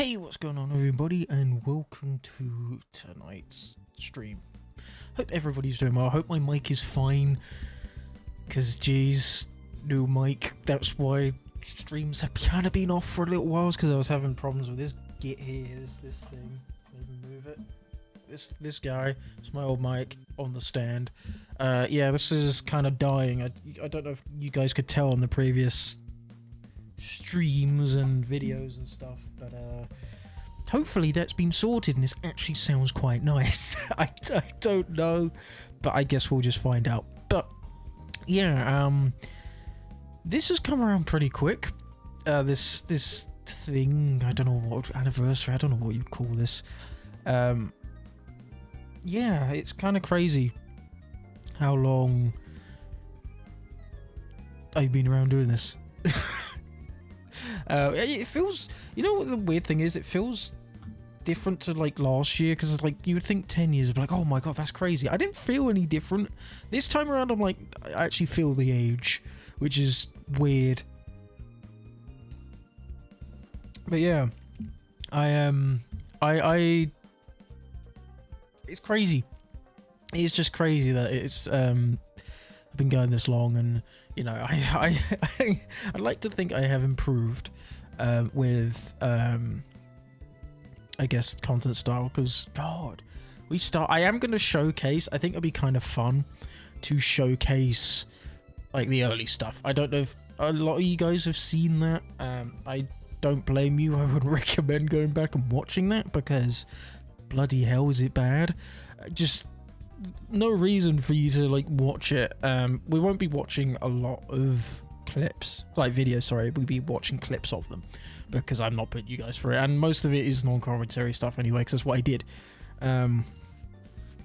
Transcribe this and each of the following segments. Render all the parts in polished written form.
Hey, what's going on everybody, and welcome to tonight's stream. Hope everybody's doing well. Hope my mic is fine, because geez, new mic. That's why streams have kind of been off for a little while, because I was having problems with this git here, this thing. Maybe move it. This guy. It's my old mic on the stand. Yeah, this is kind of dying. I don't know if you guys could tell on the previous streams and videos and stuff, but hopefully that's been sorted and this actually sounds quite nice. I don't know, but I guess we'll just find out. But yeah, this has come around pretty quick. This thing, I don't know what anniversary, I don't know what you'd call this. Yeah, it's kind of crazy how long I've been around doing this. It feels, you know what the weird thing is, it feels different to like last year, because it's like you would think 10 years would be like, oh my god, that's crazy. I didn't feel any different this time around. I'm like, I actually feel the age, which is weird. But yeah, it's crazy. It's just crazy that it's I've been going this long, and you know, I'd like to think I have improved with I guess content style, because god, I am going to showcase, I think it'll be kind of fun to showcase like the early stuff. I don't know if a lot of you guys have seen that. I don't blame you. I would recommend going back and watching that, because bloody hell is it bad. Just no reason for you to like watch it. We won't be watching a lot of clips, like videos, sorry, we'll be watching clips of them, because I'm not putting you guys through it, and most of it is non-commentary stuff anyway, because that's what I did.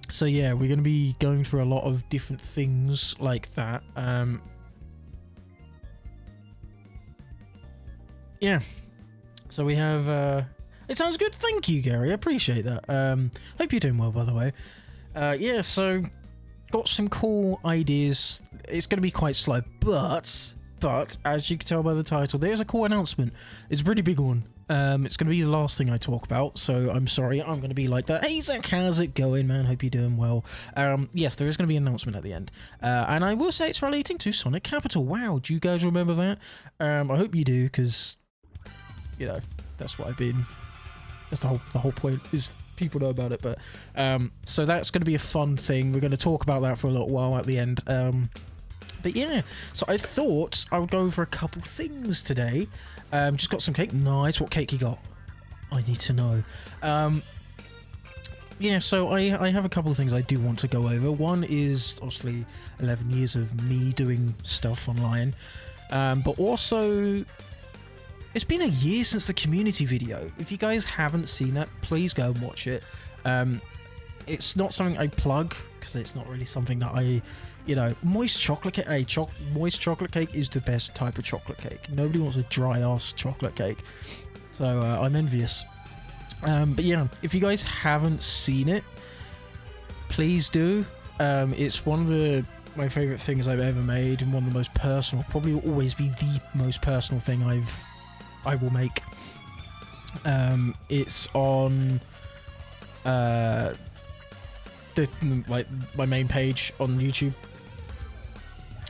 So yeah, we're going to be going through a lot of different things like that. Yeah, so we have it sounds good, thank you Gary, I appreciate that. Hope you're doing well, by the way. Yeah, so got some cool ideas. It's going to be quite slow, but as you can tell by the title, there's a cool announcement. It's a pretty big one. It's going to be the last thing I talk about, so I'm sorry, I'm going to be like that. Hey Zach, how's it going, man? Hope you're doing well. Yes, there is going to be an announcement at the end, and I will say it's relating to Sonic Capital. Wow, do you guys remember that? I hope you do, because you know, that's what I've been, that's the whole point, is people know about it. But so that's going to be a fun thing. We're going to talk about that for a little while at the end. But yeah, so I thought I would go over a couple things today. Just got some cake. Nice. What cake you got? I need to know. Yeah, so I have a couple of things I do want to go over. One is obviously 11 years of me doing stuff online, but also it's been a year since the community video. If you guys haven't seen that, please go and watch it. It's not something I plug, because it's not really something that I, you know, moist chocolate cake. Hey, moist chocolate cake is the best type of chocolate cake. Nobody wants a dry ass chocolate cake. So I'm envious. But yeah, if you guys haven't seen it, please do. It's one of my favorite things I've ever made, and one of the most personal, probably will always be the most personal thing I will make. It's on like my main page on YouTube.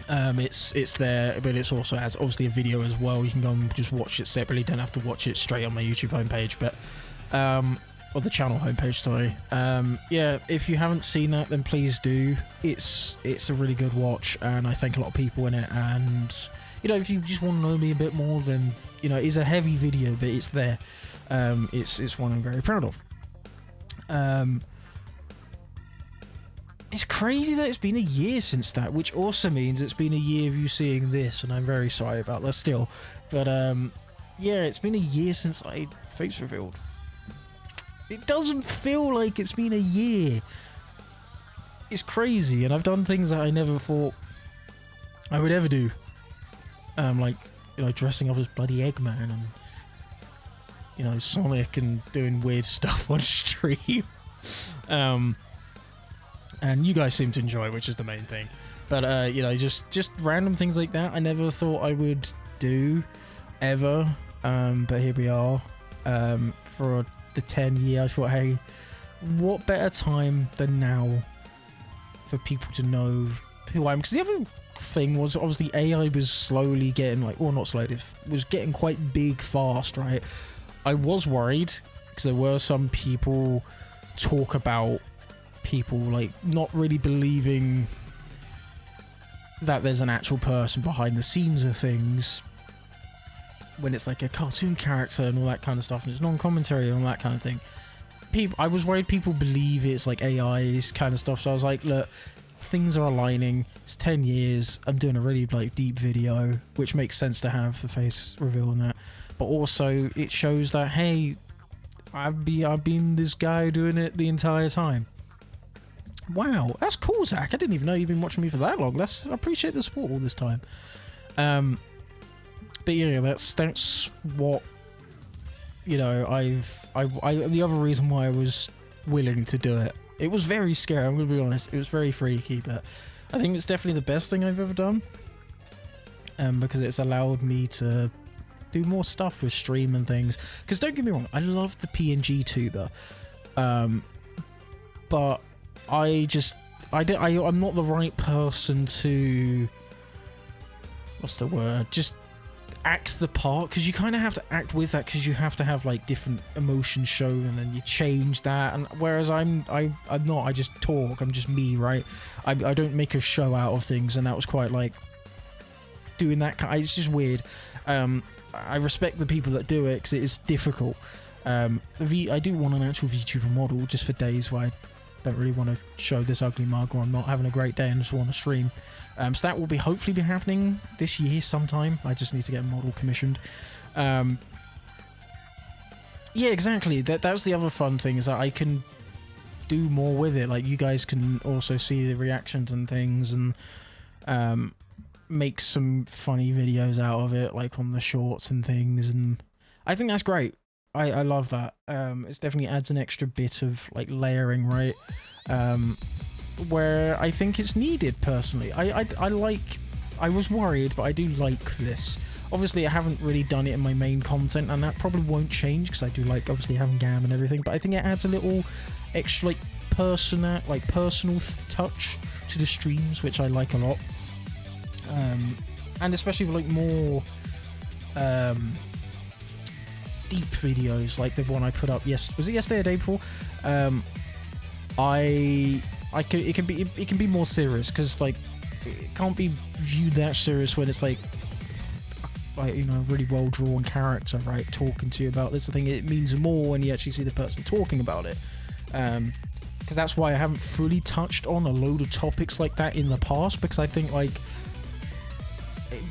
It's there, but it's also has obviously a video as well. You can go and just watch it separately. Don't have to watch it straight on my YouTube homepage, but or the channel homepage, sorry. Yeah, if you haven't seen that, then please do. It's a really good watch, and I thank a lot of people in it. And you know, if you just want to know me a bit more, then you know, it's a heavy video, but it's there. It's one I'm very proud of. It's crazy that it's been a year since that, which also means it's been a year of you seeing this, and I'm very sorry about that still. But yeah, it's been a year since I face revealed. It doesn't feel like it's been a year. It's crazy, and I've done things that I never thought I would ever do. Like, you know, dressing up as bloody Eggman, and you know, Sonic, and doing weird stuff on stream. And you guys seem to enjoy, which is the main thing. But you know, just random things like that I never thought I would do ever. But here we are. for the 10 year. I thought, hey, what better time than now for people to know who I am? Because the other thing was, obviously, AI was slowly getting, like, well, not slowly, it was getting quite big fast, right? I was worried because there were some people talk about people, like, not really believing that there's an actual person behind the scenes of things when it's like a cartoon character and all that kind of stuff, and it's non-commentary and all that kind of thing. I was worried people believe it's like AI's kind of stuff, so I was like, look, things are aligning, it's 10 years, I'm doing a really like deep video, which makes sense to have the face reveal and that, but also it shows that, hey, I've been this guy doing it the entire time. Wow, that's cool, Zach. I didn't even know you've been watching me for that long. I appreciate the support all this time. But yeah, that's what, you know, the other reason why I was willing to do it. It was very scary, I'm gonna be honest. It was very freaky, but I think it's definitely the best thing I've ever done. Because it's allowed me to do more stuff with stream and things. Because don't get me wrong, I love the PNG tuber. But I'm not the right person to, what's the word, just act the part, because you kind of have to act with that, because you have to have like different emotions shown and then you change that, and whereas I'm not, I just talk, I'm just me, right? I don't make a show out of things, and that was quite like doing that kind, it's just weird. I respect the people that do it because it is difficult. I do want an actual VTuber model just for days where I don't really want to show this ugly mug, or I'm not having a great day and just want to stream. So that will hopefully be happening this year sometime. I just need to get a model commissioned. Yeah, exactly. That's the other fun thing, is that I can do more with it. Like, you guys can also see the reactions and things, and make some funny videos out of it, like on the shorts and things, and I think that's great. I love that. It definitely adds an extra bit of like layering, right? Where I think it's needed personally. I was worried, but I do like this. Obviously, I haven't really done it in my main content, and that probably won't change because I do like obviously having Gam and everything. But I think it adds a little extra like personal touch to the streams, which I like a lot. And especially with like more deep videos, like the one I put up was it yesterday or the day before? It can be more serious, because like it can't be viewed that serious when it's like you know, a really well drawn character, right, talking to you about this. I think it means more when you actually see the person talking about it, because that's why I haven't fully touched on a load of topics like that in the past, because I think like it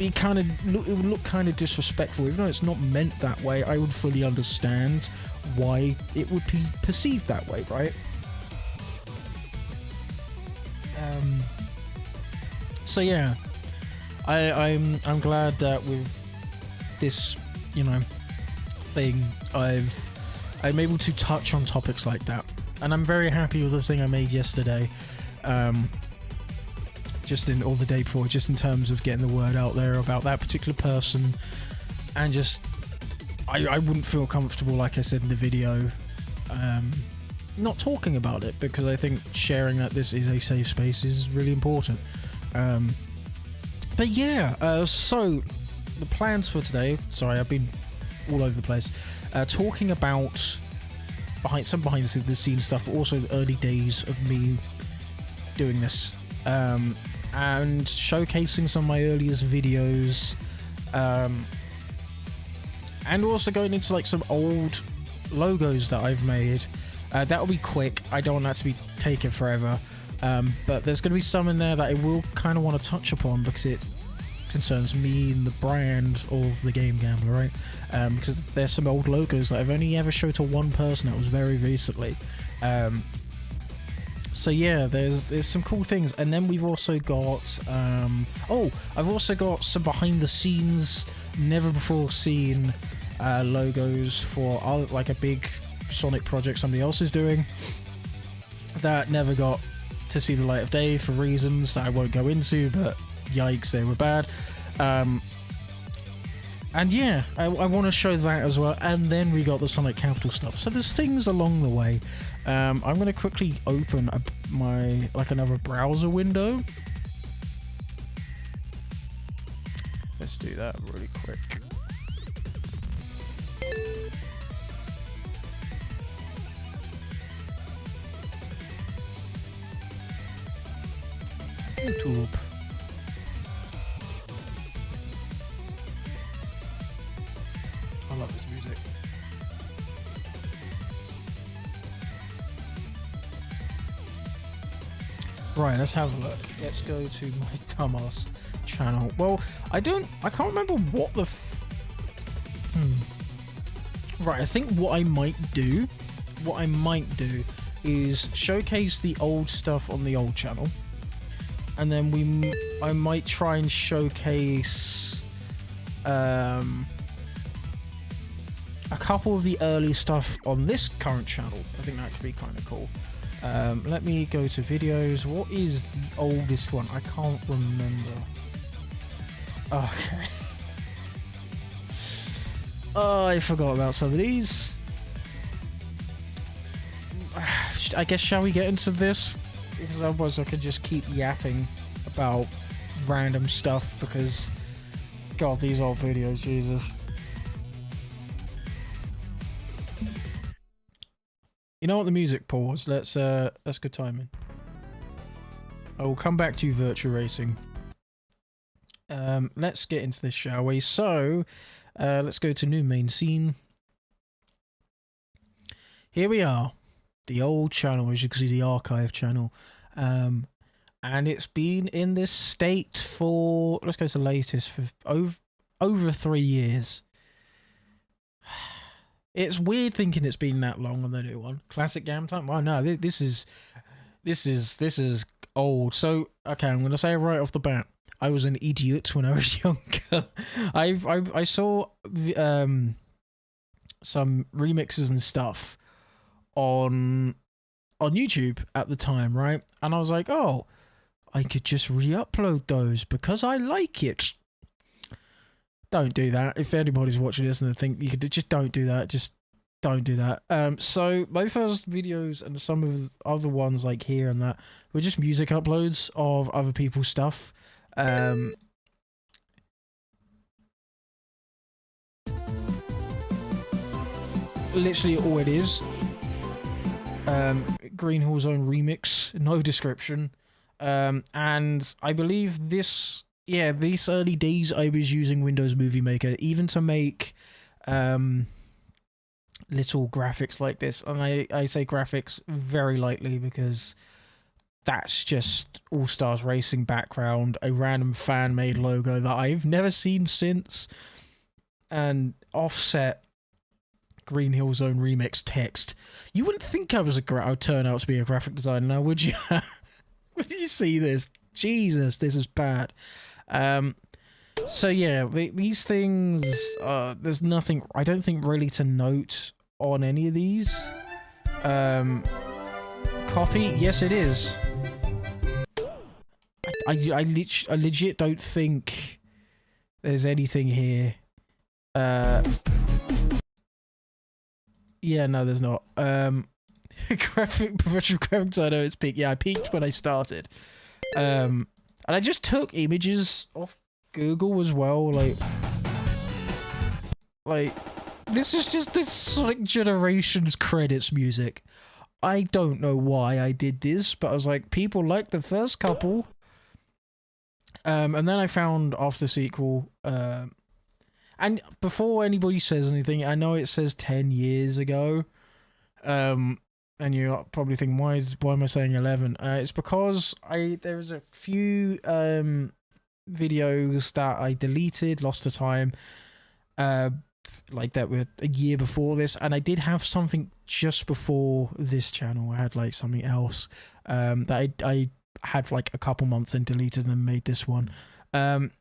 would look kind of disrespectful, even though it's not meant that way. I would fully understand why it would be perceived that way, right? So yeah, I'm glad that with this, you know, thing, I'm able to touch on topics like that, and I'm very happy with the thing I made yesterday. Or the day before, just in terms of getting the word out there about that particular person, and just I wouldn't feel comfortable, like I said in the video, not talking about it, because I think sharing that this is a safe space is really important. But yeah, so the plans for today, sorry, I've been all over the place, talking about behind the scenes stuff, but also the early days of me doing this. And showcasing some of my earliest videos, and also going into like some old logos that I've made. That will be quick, I don't want that to be taken forever, but there's going to be some in there that I will kind of want to touch upon, because it concerns me and the brand of the Game Gambler, right? Because there's some old logos that I've only ever showed to one person, that was very recently. So yeah, there's some cool things, and then we've also got I've also got some behind the scenes, never before seen logos for like a big Sonic project somebody else is doing that never got to see the light of day for reasons that I won't go into, but yikes, they were bad. And yeah, I want to show that as well. And then we got the Sonic Capital stuff. So there's things along the way. I'm going to quickly open another browser window. Let's do that really quick. YouTube. I love this music. Right, let's have a look. Let's go to my dumbass channel. Well, I can't remember what the Right, I think what I might do is showcase the old stuff on the old channel. And then I might try and showcase a couple of the early stuff on this current channel. I think that could be kind of cool. Let me go to videos. What is the oldest one? I can't remember. Okay. Oh, I forgot about some of these. I guess, shall we get into this? Because otherwise I could just keep yapping about random stuff, because God, these old videos, Jesus. You know what, the music pause. That's good timing. I will come back to you, Virtua Racing. Let's get into this, shall we? So, let's go to new main scene. Here we are. The old channel, as you can see, the archive channel. And it's been in this state for, let's go to the latest, for over 3 years. It's weird thinking it's been that long on the new one. Classic Gam time? Well, no, this is old. So, okay, I'm going to say right off the bat, I was an idiot when I was younger. I saw some remixes and stuff on YouTube at the time, right? And I was like, oh, I could just re-upload those because I like it. Don't do that. If anybody's watching this and they think you could, just don't do that. Just don't do that. So my first videos and some of the other ones like here and that were just music uploads of other people's stuff. Literally all it is. Green Hill's own remix, no description. And I believe these early days I was using Windows Movie Maker even to make little graphics like this. And I say graphics very lightly because that's just All Stars Racing background, a random fan-made logo that I've never seen since, and offset Green Hill's own remix text. You wouldn't think I would turn out to be a graphic designer now, would you? Would you see this? Jesus, this is bad. So yeah, these things, there's nothing, I don't think, really to note on any of these. Copy? Yes, it is. I legit don't think there's anything here. Yeah, no, there's not. Professional graphic designer, it's peaked. Yeah, I peaked when I started. And I just took images off Google as well, like this is just this Sonic Generations credits music. I don't know why I did this, but I was like, people like the first couple. And then I found after the sequel, and before anybody says anything, I know it says 10 years ago, and you're probably thinking, why am I saying 11? It's because there was a few videos that I deleted, lost to time, like that were a year before this, and I did have something just before this channel. I had like something else that I had like a couple months and deleted and made this one. But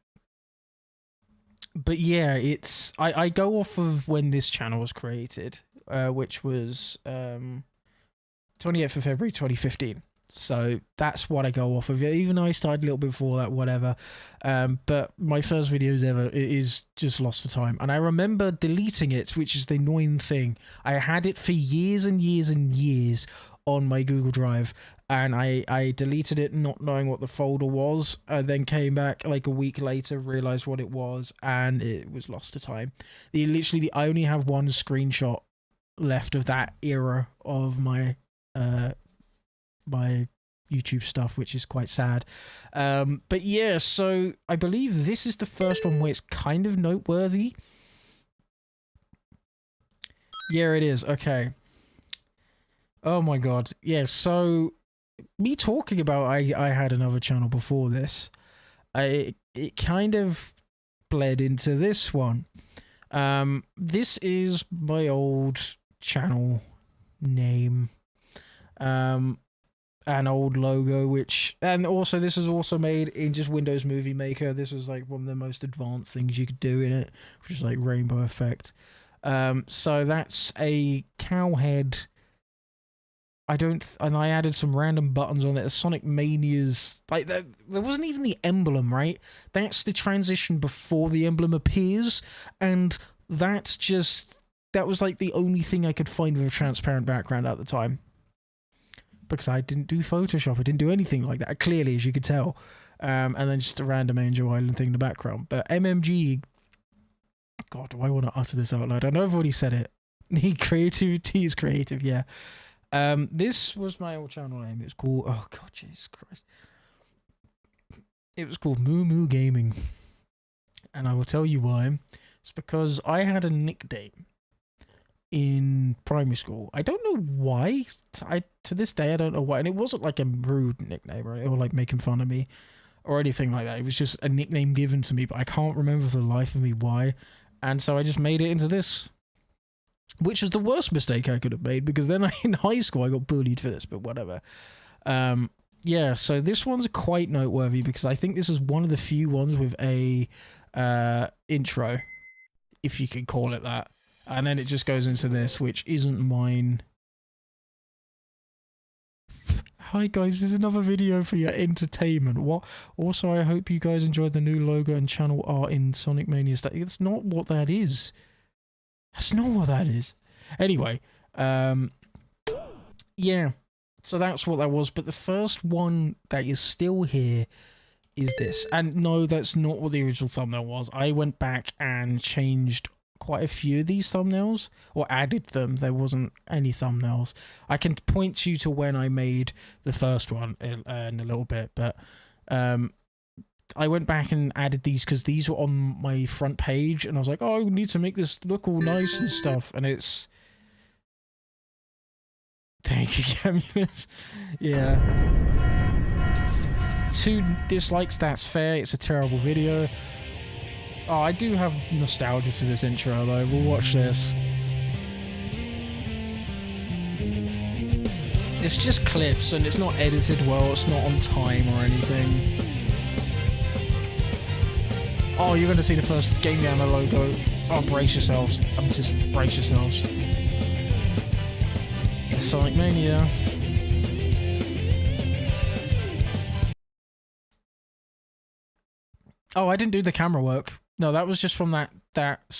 yeah, it's I go off of when this channel was created, which was 28th of February 2015. So that's what I go off of. Even though I started a little bit before that, whatever. But my first videos ever is just lost to time. And I remember deleting it, which is the annoying thing. I had it for years and years and years on my Google Drive. And I deleted it not knowing what the folder was. Then came back like a week later, realized what it was, and it was lost to time. I only have one screenshot left of that era of my my YouTube stuff, which is quite sad. But yeah, so I believe this is the first one where it's kind of noteworthy. Yeah, it is. Okay. Oh my god. Yeah, so me talking about I had another channel before this. It kind of bled into this one. This is my old channel name. An old logo, and also this is also made in just Windows Movie Maker. This was like one of the most advanced things you could do in it, which is like rainbow effect. So that's a cow head. And I added some random buttons on it. Sonic Mania's, like, there wasn't even the emblem, right? That's the transition before the emblem appears, and that was like the only thing I could find with a transparent background at the time. Because I didn't do Photoshop, I didn't do anything like that, clearly, as you could tell. And then just a random Angel Island thing in the background. But MMG, God, do I want to utter this out loud? I know I've already said it. The creativity is creative, yeah. This was my old channel name. It was called, oh god, Jesus Christ. It was called Moo Moo Gaming. And I will tell you why. It's because I had a nickname in primary school. I don't know why. To this day, I don't know why. And it wasn't like a rude nickname or like making fun of me or anything like that. It was just a nickname given to me, but I can't remember for the life of me why. And so I just made it into this, which was the worst mistake I could have made, because then in high school I got bullied for this, but whatever. Yeah, so this one's quite noteworthy because I think this is one of the few ones with a intro, if you could call it that. And then it just goes into this, which isn't mine. Hi guys, this is another video for your entertainment. What? Also, I hope you guys enjoyed the new logo and channel art in Sonic Mania. It's not what that is. That's not what that is. Anyway, yeah. So that's what that was. But the first one that is still here is this. And no, that's not what the original thumbnail was. I went back and changed quite a few of these thumbnails, or added them. There wasn't any thumbnails. I can point you to when I made the first one in a little bit, but I went back and added these because these were on my front page, and I was like, oh, I need to make this look all nice and stuff, and it's... Thank you, Camulus. Yeah. 2 dislikes, that's fair. It's a terrible video. Oh, I do have nostalgia to this intro, though. We'll watch this. It's just clips, and it's not edited well. It's not on time or anything. Oh, you're going to see the first Game Jammer logo. Oh, brace yourselves. Just brace yourselves. It's Sonic Mania. Oh, I didn't do the camera work. No, that was just from that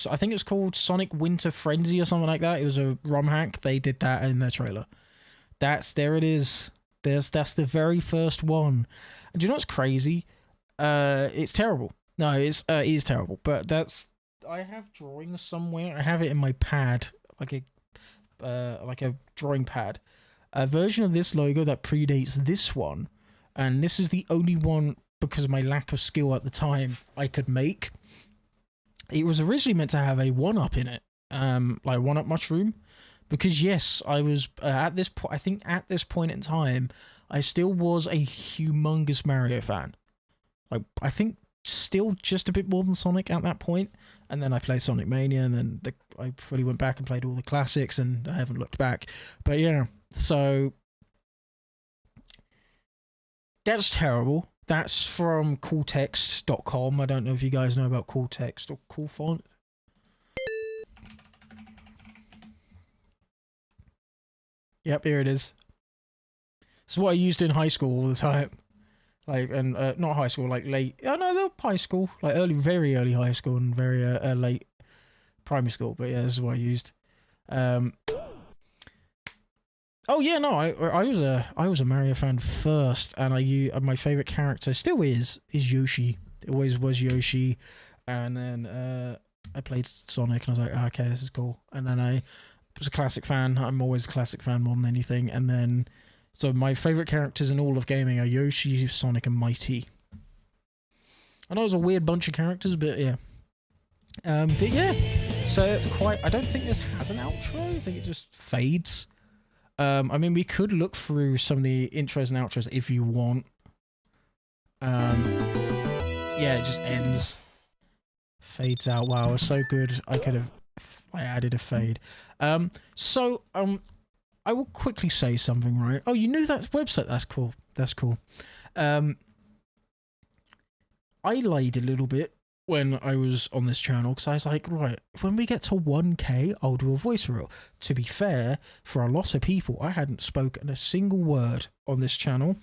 I think it's called Sonic Winter Frenzy or something like that. It was a ROM hack. They did that in their trailer. There it is. That's the very first one. And do you know what's crazy? It's terrible. No, it is terrible. But I have drawings somewhere. I have it in my pad, like a drawing pad. A version of this logo that predates this one, and this is the only one, because of my lack of skill at the time, I could make. It was originally meant to have a 1-up in it, like 1-up mushroom, because yes, I was at this point. I think at this point in time, I still was a humongous Mario fan. Like, I think still just a bit more than Sonic at that point. And then I played Sonic Mania, and then I fully went back and played all the classics, and I haven't looked back. But yeah, so that's terrible. That's from cooltext.com. I don't know if you guys know about Cool Text or Cool Font. Yep, here it is. It's what I used in high school all the time. Like, and not high school, like late. Oh no, they're high school, like very early high school and very late primary school. But yeah, this is what I used. Oh yeah, no, I was a Mario fan first, and my favorite character still is Yoshi. It always was Yoshi, and then I played Sonic, and I was like, okay, this is cool. And then I was a classic fan. I'm always a classic fan more than anything. And then, so my favorite characters in all of gaming are Yoshi, Sonic, and Mighty. I know it was a weird bunch of characters, but yeah. But yeah, so it's quite. I don't think this has an outro. I think it just fades. I mean, we could look through some of the intros and outros if you want. Yeah, it just ends. Fades out. Wow, it's so good. I added a fade. I will quickly say something, right? Oh, you knew that website? That's cool. That's cool. I lied a little bit when I was on this channel, because I was like, right, when we get to 1K, I'll do a voice reel. To be fair, for a lot of people, I hadn't spoken a single word on this channel,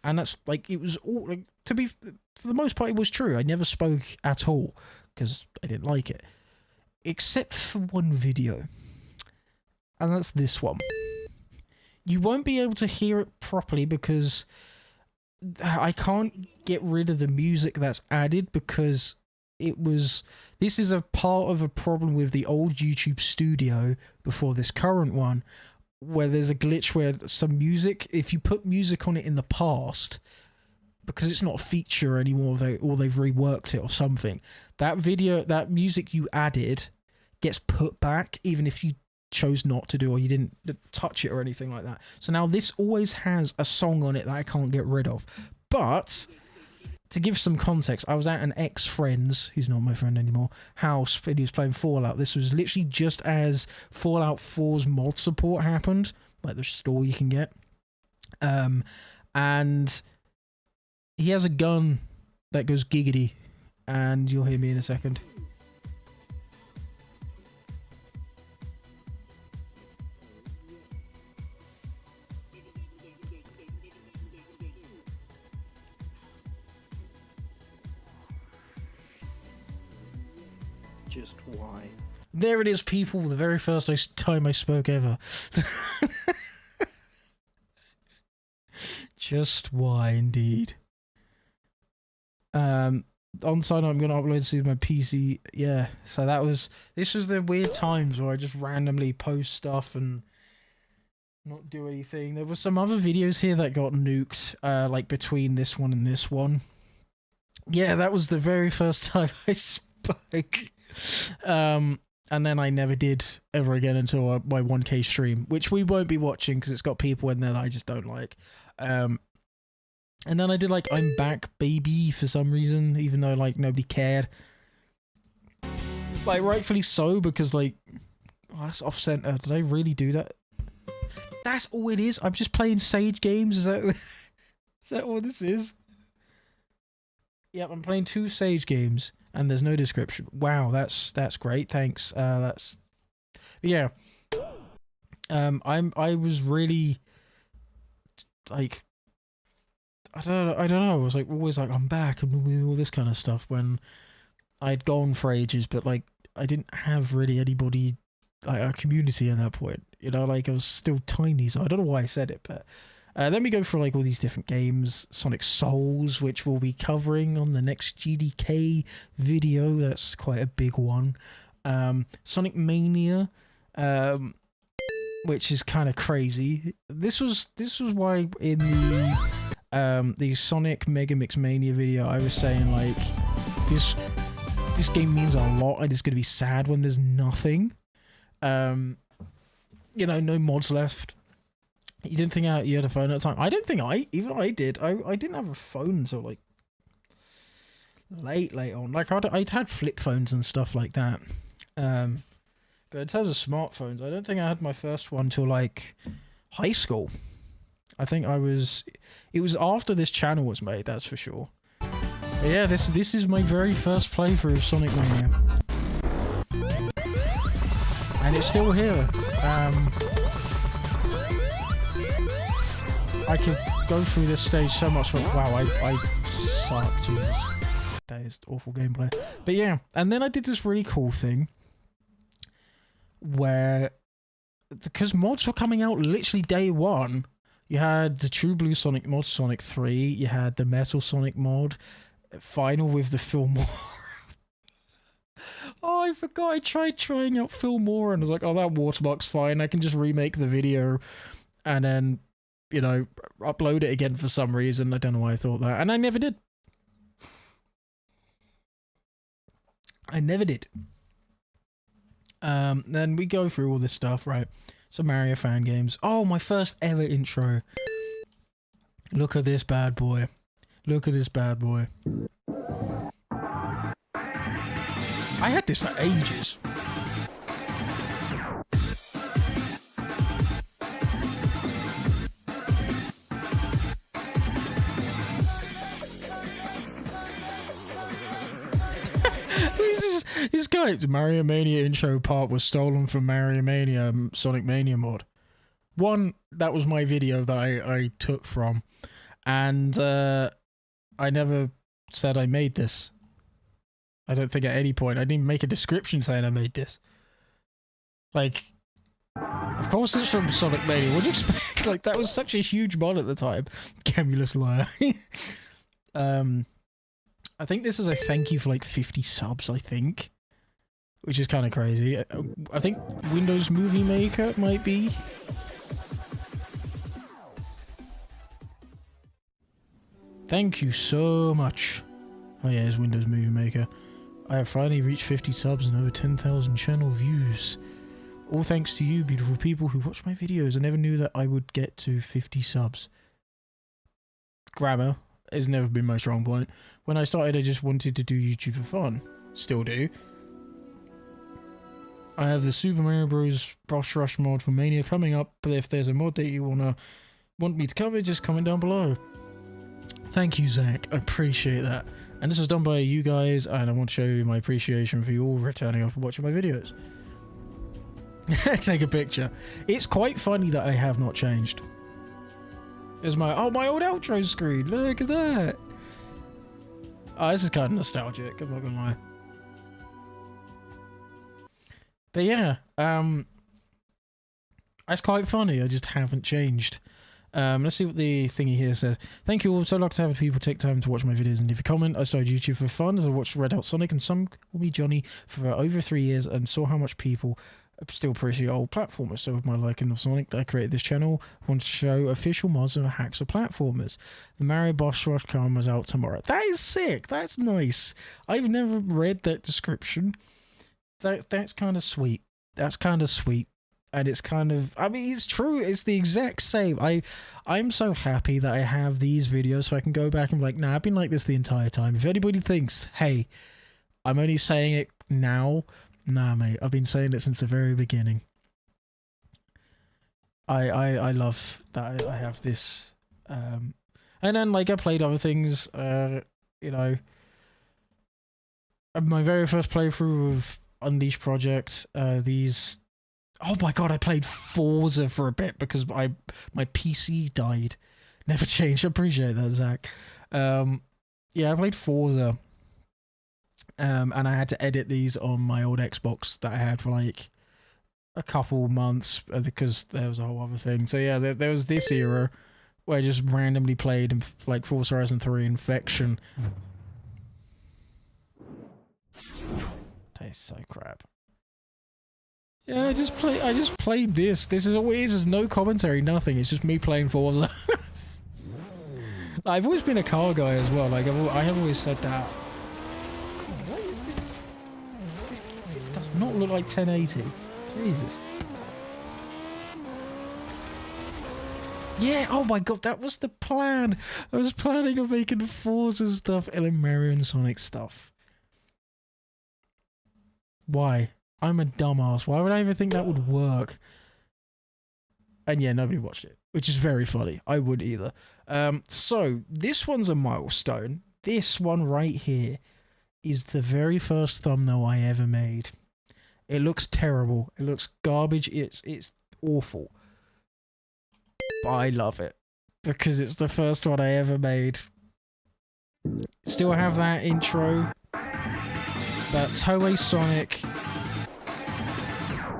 and that's like, it was all, like, to be, for the most part, it was true. I never spoke at all, because I didn't like it, except for one video, and that's this one. You won't be able to hear it properly because I can't get rid of the music that's added, because this is a part of a problem with the old YouTube studio before this current one, where there's a glitch where some music, if you put music on it in the past, because it's not a feature anymore, or they've reworked it or something, that music you added gets put back, even if you chose not to do, or you didn't touch it or anything like that. So now this always has a song on it that I can't get rid of. But to give some context, I was at an ex-friend's, who's not my friend anymore, house, and he was playing Fallout. This was literally just as Fallout 4's mod support happened, like the store you can get. And he has a gun that goes giggity, and you'll hear me in a second. Just why? There it is, people. The very first time I spoke ever. Just why, indeed. On side, I'm going to upload this to my PC. Yeah, so this was the weird times where I just randomly post stuff and not do anything. There were some other videos here that got nuked, like between this one and this one. Yeah, that was the very first time I spoke. And then I never did ever again until my 1K stream, which we won't be watching because it's got people in there that I just don't like. And then I did like I'm Back Baby for some reason, even though like nobody cared. Like rightfully so, because like, oh, that's off center. Did I really do that? That's all it is. I'm just playing Sage games. Is that what this is? Yep, I'm playing 2 Sage games. And there's no description. Wow, that's great. Thanks. Yeah. I was really like, I don't know. I was like always like I'm back and all this kind of stuff when I'd gone for ages, but like I didn't have really anybody, like a community at that point. You know, like I was still tiny, so I don't know why I said it, but. Then we go for like all these different games, Sonic Souls, which we'll be covering on the next GDK video. That's quite a big one. Sonic Mania, which is kind of crazy. This was why in the Sonic Mega Mix Mania video I was saying like this game means a lot and it's gonna be sad when there's nothing. You know, no mods left. You didn't think you had a phone at the time? I don't think I did. I didn't have a phone until like late on. Like I'd had flip phones and stuff like that. But in terms of smartphones, I don't think I had my first one till like high school. I think it was after this channel was made, that's for sure. But yeah, this is my very first playthrough of Sonic Mania. And it's still here. I could go through this stage so much. Wow, I suck. Jesus, that is awful gameplay. But yeah, and then I did this really cool thing where, because mods were coming out literally day one. You had the True Blue Sonic mod, Sonic 3. You had the Metal Sonic mod, final with the Fillmore. Oh, I forgot. I tried trying out Fillmore and I was like, oh, that watermark's fine. I can just remake the video and then, you know, upload it again for some reason. I don't know why I thought that. And I never did. I never did. Then we go through all this stuff, right? Some Mario fan games. Oh, my first ever intro. Look at this bad boy. Look at this bad boy. I had this for ages. This guy's Mario Mania intro part was stolen from Mario Mania Sonic Mania mod. One, that was my video that I took from, and I never said I made this. I don't think at any point. I didn't make a description saying I made this. Like, of course it's from Sonic Mania. What'd you expect? Like, that was such a huge mod at the time. Camulus liar. I think this is a thank you for like 50 subs, I think. Which is kind of crazy. I think Windows Movie Maker might be. Thank you so much. Oh yeah, it's Windows Movie Maker. I have finally reached 50 subs and over 10,000 channel views. All thanks to you, beautiful people who watch my videos. I never knew that I would get to 50 subs. Grammar has never been my strong point. When I started, I just wanted to do YouTube for fun. Still do. I have the Super Mario Bros. Boss Rush mod for Mania coming up, but if there's a mod that you want me to cover, just comment down below. Thank you, Zach. I appreciate that. And this was done by you guys, and I want to show you my appreciation for you all returning after watching my videos. Take a picture. It's quite funny that I have not changed. There's my old outro screen. Look at that. Oh, this is kind of nostalgic, I'm not gonna lie. But yeah, that's quite funny. I just haven't changed. Let's see what the thingy here says. Thank you all. So lucky to have people take time to watch my videos and leave a comment. I started YouTube for fun as I watched Red Hot Sonic and some call me Johnny for over 3 years and saw how much people still appreciate old platformers. So with my liking of Sonic, I created this channel. I want to show official mods and hacks of platformers. The Mario Boss Rush comes out tomorrow. That is sick. That's nice. I've never read that description. That's kind of sweet. That's kind of sweet. And it's kind of, I mean, it's true. It's the exact same. I'm so happy that I have these videos so I can go back and be like, nah, I've been like this the entire time. If anybody thinks, hey, I'm only saying it now, nah, mate, I've been saying it since the very beginning. I love that I have this. And then, like, I played other things, you know. My very first playthrough of Unleashed Project, these... Oh my god, I played Forza for a bit because my PC died. Never changed. I appreciate that, Zach. Yeah, I played Forza. And I had to edit these on my old Xbox that I had for like a couple months because there was a whole other thing. So yeah, there was this era where I just randomly played like Forza Horizon 3 Infection. Tastes so crap. Yeah, I just played this. This is all it is. There's no commentary, nothing. It's just me playing Forza. I've always been a car guy as well. Like I have always said that. What is this? This does not look like 1080. Jesus. Yeah. Oh my god, that was the plan. I was planning on making Forza stuff and then Mario and Sonic stuff. Why? I'm a dumbass. Why would I ever think that would work? And yeah, nobody watched it, which is very funny. I wouldn't either. So this one's a milestone. This one right here is the very first thumbnail I ever made. It looks terrible. It looks garbage. It's awful. But I love it because it's the first one I ever made. Still have that intro, but Toei Sonic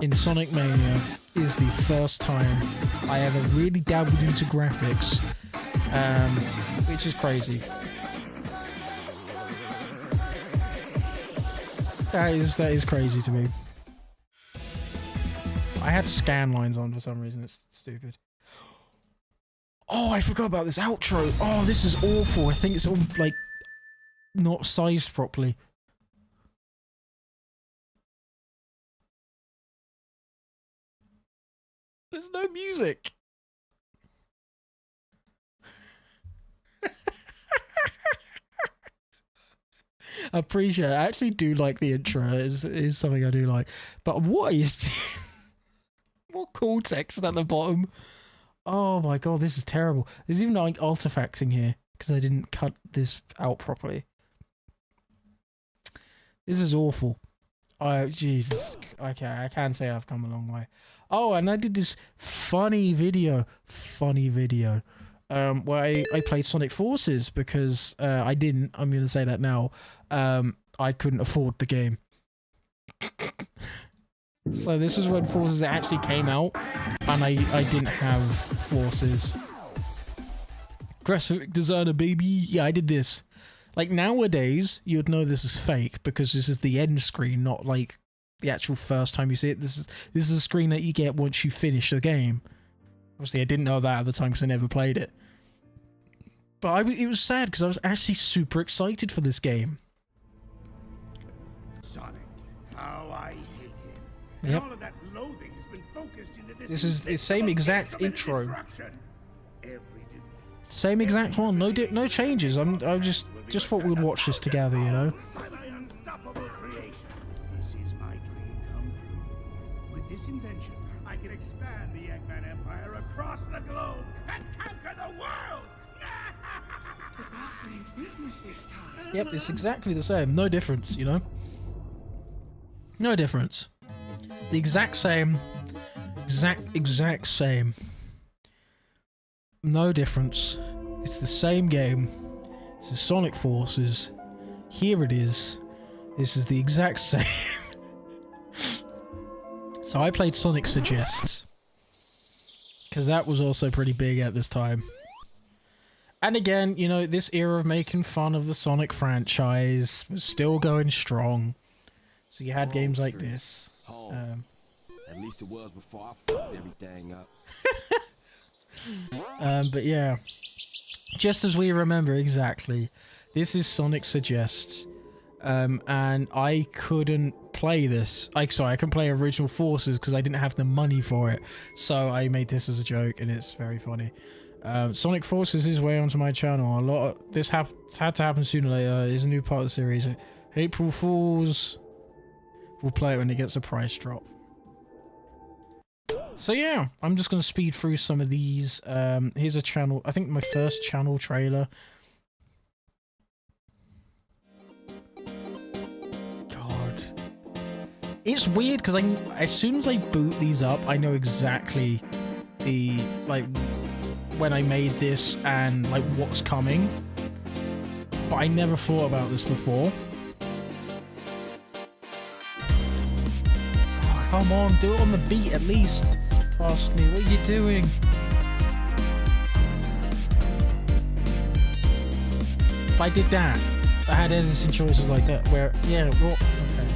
in Sonic Mania is the first time I ever really dabbled into graphics, which is crazy. That is crazy to me. I had scan lines on for some reason. It's stupid. Oh, I forgot about this outro. Oh, this is awful. I think it's all like not sized properly. There's no music. I appreciate it. I actually do like the intro. Is something I do like. But what is what cool text at the bottom? Oh my god, this is terrible. There's even like artifacting here because I didn't cut this out properly. This is awful. Oh Jesus. Okay, I can say I've come a long way. Oh, and I did this funny video where I played Sonic Forces because I didn't. I'm gonna say that now. I couldn't afford the game. So this is when Forces actually came out, and I didn't have Forces. Graphic designer, baby. Yeah, I did this. Like nowadays, you would know this is fake because this is the end screen, not like the actual first time you see it. This is a screen that you get once you finish the game. Obviously, I didn't know that at the time because I never played it. But it was sad because I was actually super excited for this game. Sonic, how I hate him. Yep. All of that loathing has been focused into This is the same exact intro. Same exact one. No changes. I just thought we'd watch this together, you know. This is my dream come true. With this invention, I can expand the Eggman Empire across the globe and conquer the world. The boss means business this time. Yep, it's exactly the same. No difference, you know. No difference. It's the exact same. Exact same. No difference. It's the same game. This is Sonic Forces. Here it is. This is the exact same. So I played Sonic Suggests. Because that was also pretty big at this time. And again, you know, this era of making fun of the Sonic franchise was still going strong. So you had games like this. At least it was before I fucked everything up. But yeah, just as we remember exactly, this is Sonic Suggests, and I couldn't play this. Sorry, I couldn't play Original Forces because I didn't have the money for it. So I made this as a joke, and it's very funny. Sonic Forces is way onto my channel. A lot of this had to happen sooner or later. It's a new part of the series. April Fools. We'll play it when it gets a price drop. So yeah, I'm just going to speed through some of these. Here's a channel, I think my first channel trailer. God. It's weird because as soon as I boot these up, I know exactly the, like, when I made this and, like, what's coming. But I never thought about this before. Oh, come on, do it on the beat at least. Past me, what are you doing? If I did that, if I had editing choices like that, where, yeah, what? Okay.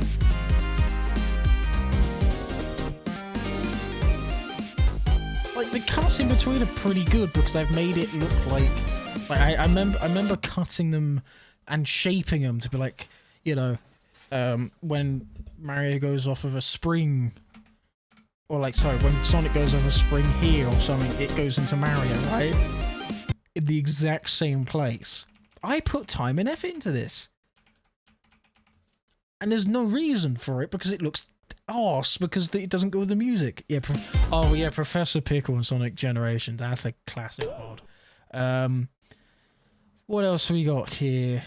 Like, the cuts in between are pretty good because I've made it look like I remember cutting them and shaping them to be like, you know, when Mario goes off of a spring. Or like, sorry, when Sonic goes over a spring here or something, it goes into Mario, right? In the exact same place. I put time and effort into this. And there's no reason for it because it looks arse because it doesn't go with the music. Yeah, oh yeah, Professor Pickle and Sonic Generation. That's a classic mod. What else we got here?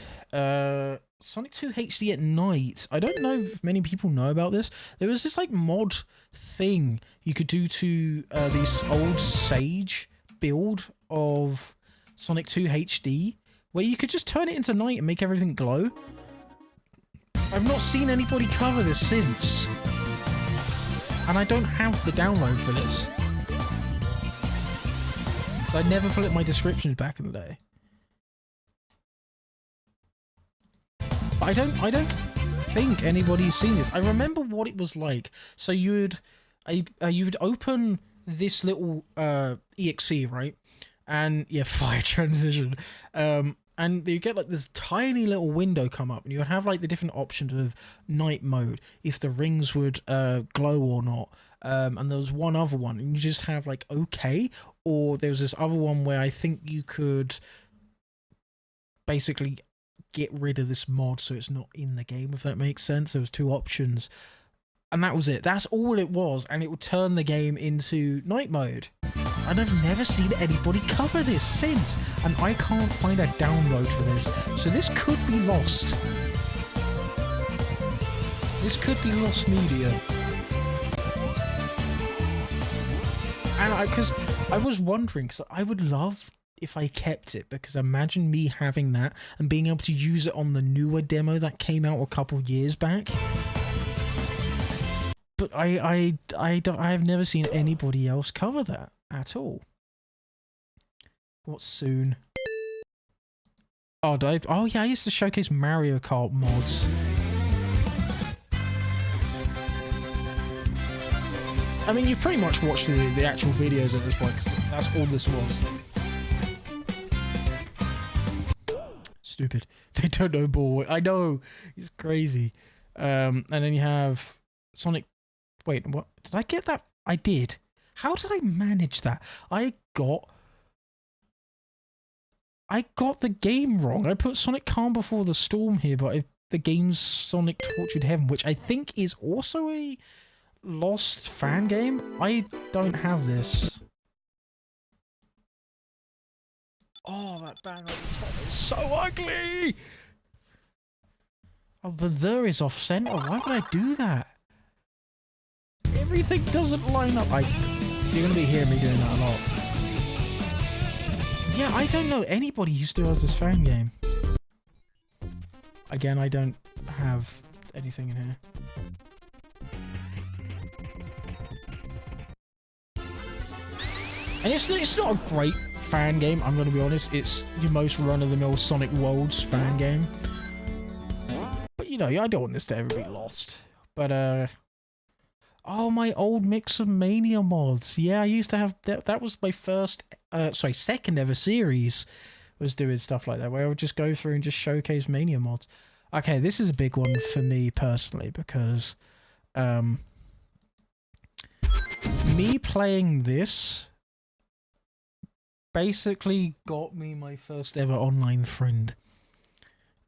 Sonic 2 HD at night. I don't know if many people know about this. There was this like mod thing you could do to this old Sage build of Sonic 2 HD where you could just turn it into night and make everything glow. I've not seen anybody cover this since. And I don't have the download for this. So I never put it in my descriptions back in the day. But I don't think anybody's seen this. I remember what it was like. So you would open this little EXE, right? And yeah, fire transition. And you get like this tiny little window come up, and you would have like the different options of night mode, if the rings would glow or not. And there was one other one, and you just have like okay, or there was this other one where I think you could basically get rid of this mod so it's not in the game, if that makes sense. There was two options, and that was it. That's all it was, and it would turn the game into night mode. And I've never seen anybody cover this since, and I can't find a download for this, so this could be lost. This could be lost media. And because I was wondering, because I would love if I kept it, because imagine me having that and being able to use it on the newer demo that came out a couple years back. But I've never seen anybody else cover that at all. What's soon? Oh, oh yeah, I used to showcase Mario Kart mods. I mean, you've pretty much watched the actual videos at this point, because that's all this was. Stupid. They don't know ball. I know. It's crazy. And then you have Sonic. Wait, what? Did I get that? I did. How did I manage that? I got the game wrong. I put Sonic Calm Before the Storm here, but the game's Sonic Tortured Heaven, which I think is also a lost fan game. I don't have this. Oh, that bang on the top is so ugly! Oh, the is off center. Why would I do that? Everything doesn't line up. You're gonna be hearing me doing that a lot. Yeah, I don't know anybody who still has this fan game. Again, I don't have anything in here. And it's not a great fan game, I'm going to be honest. It's your most run-of-the-mill Sonic Worlds fan game. But, you know, I don't want this to ever be lost. But, oh, my old Mix of Mania mods. Yeah, I used to have... That was my second ever series, was doing stuff like that, where I would just go through and just showcase Mania mods. Okay, this is a big one for me, personally, because... me playing this... basically got me my first ever online friend,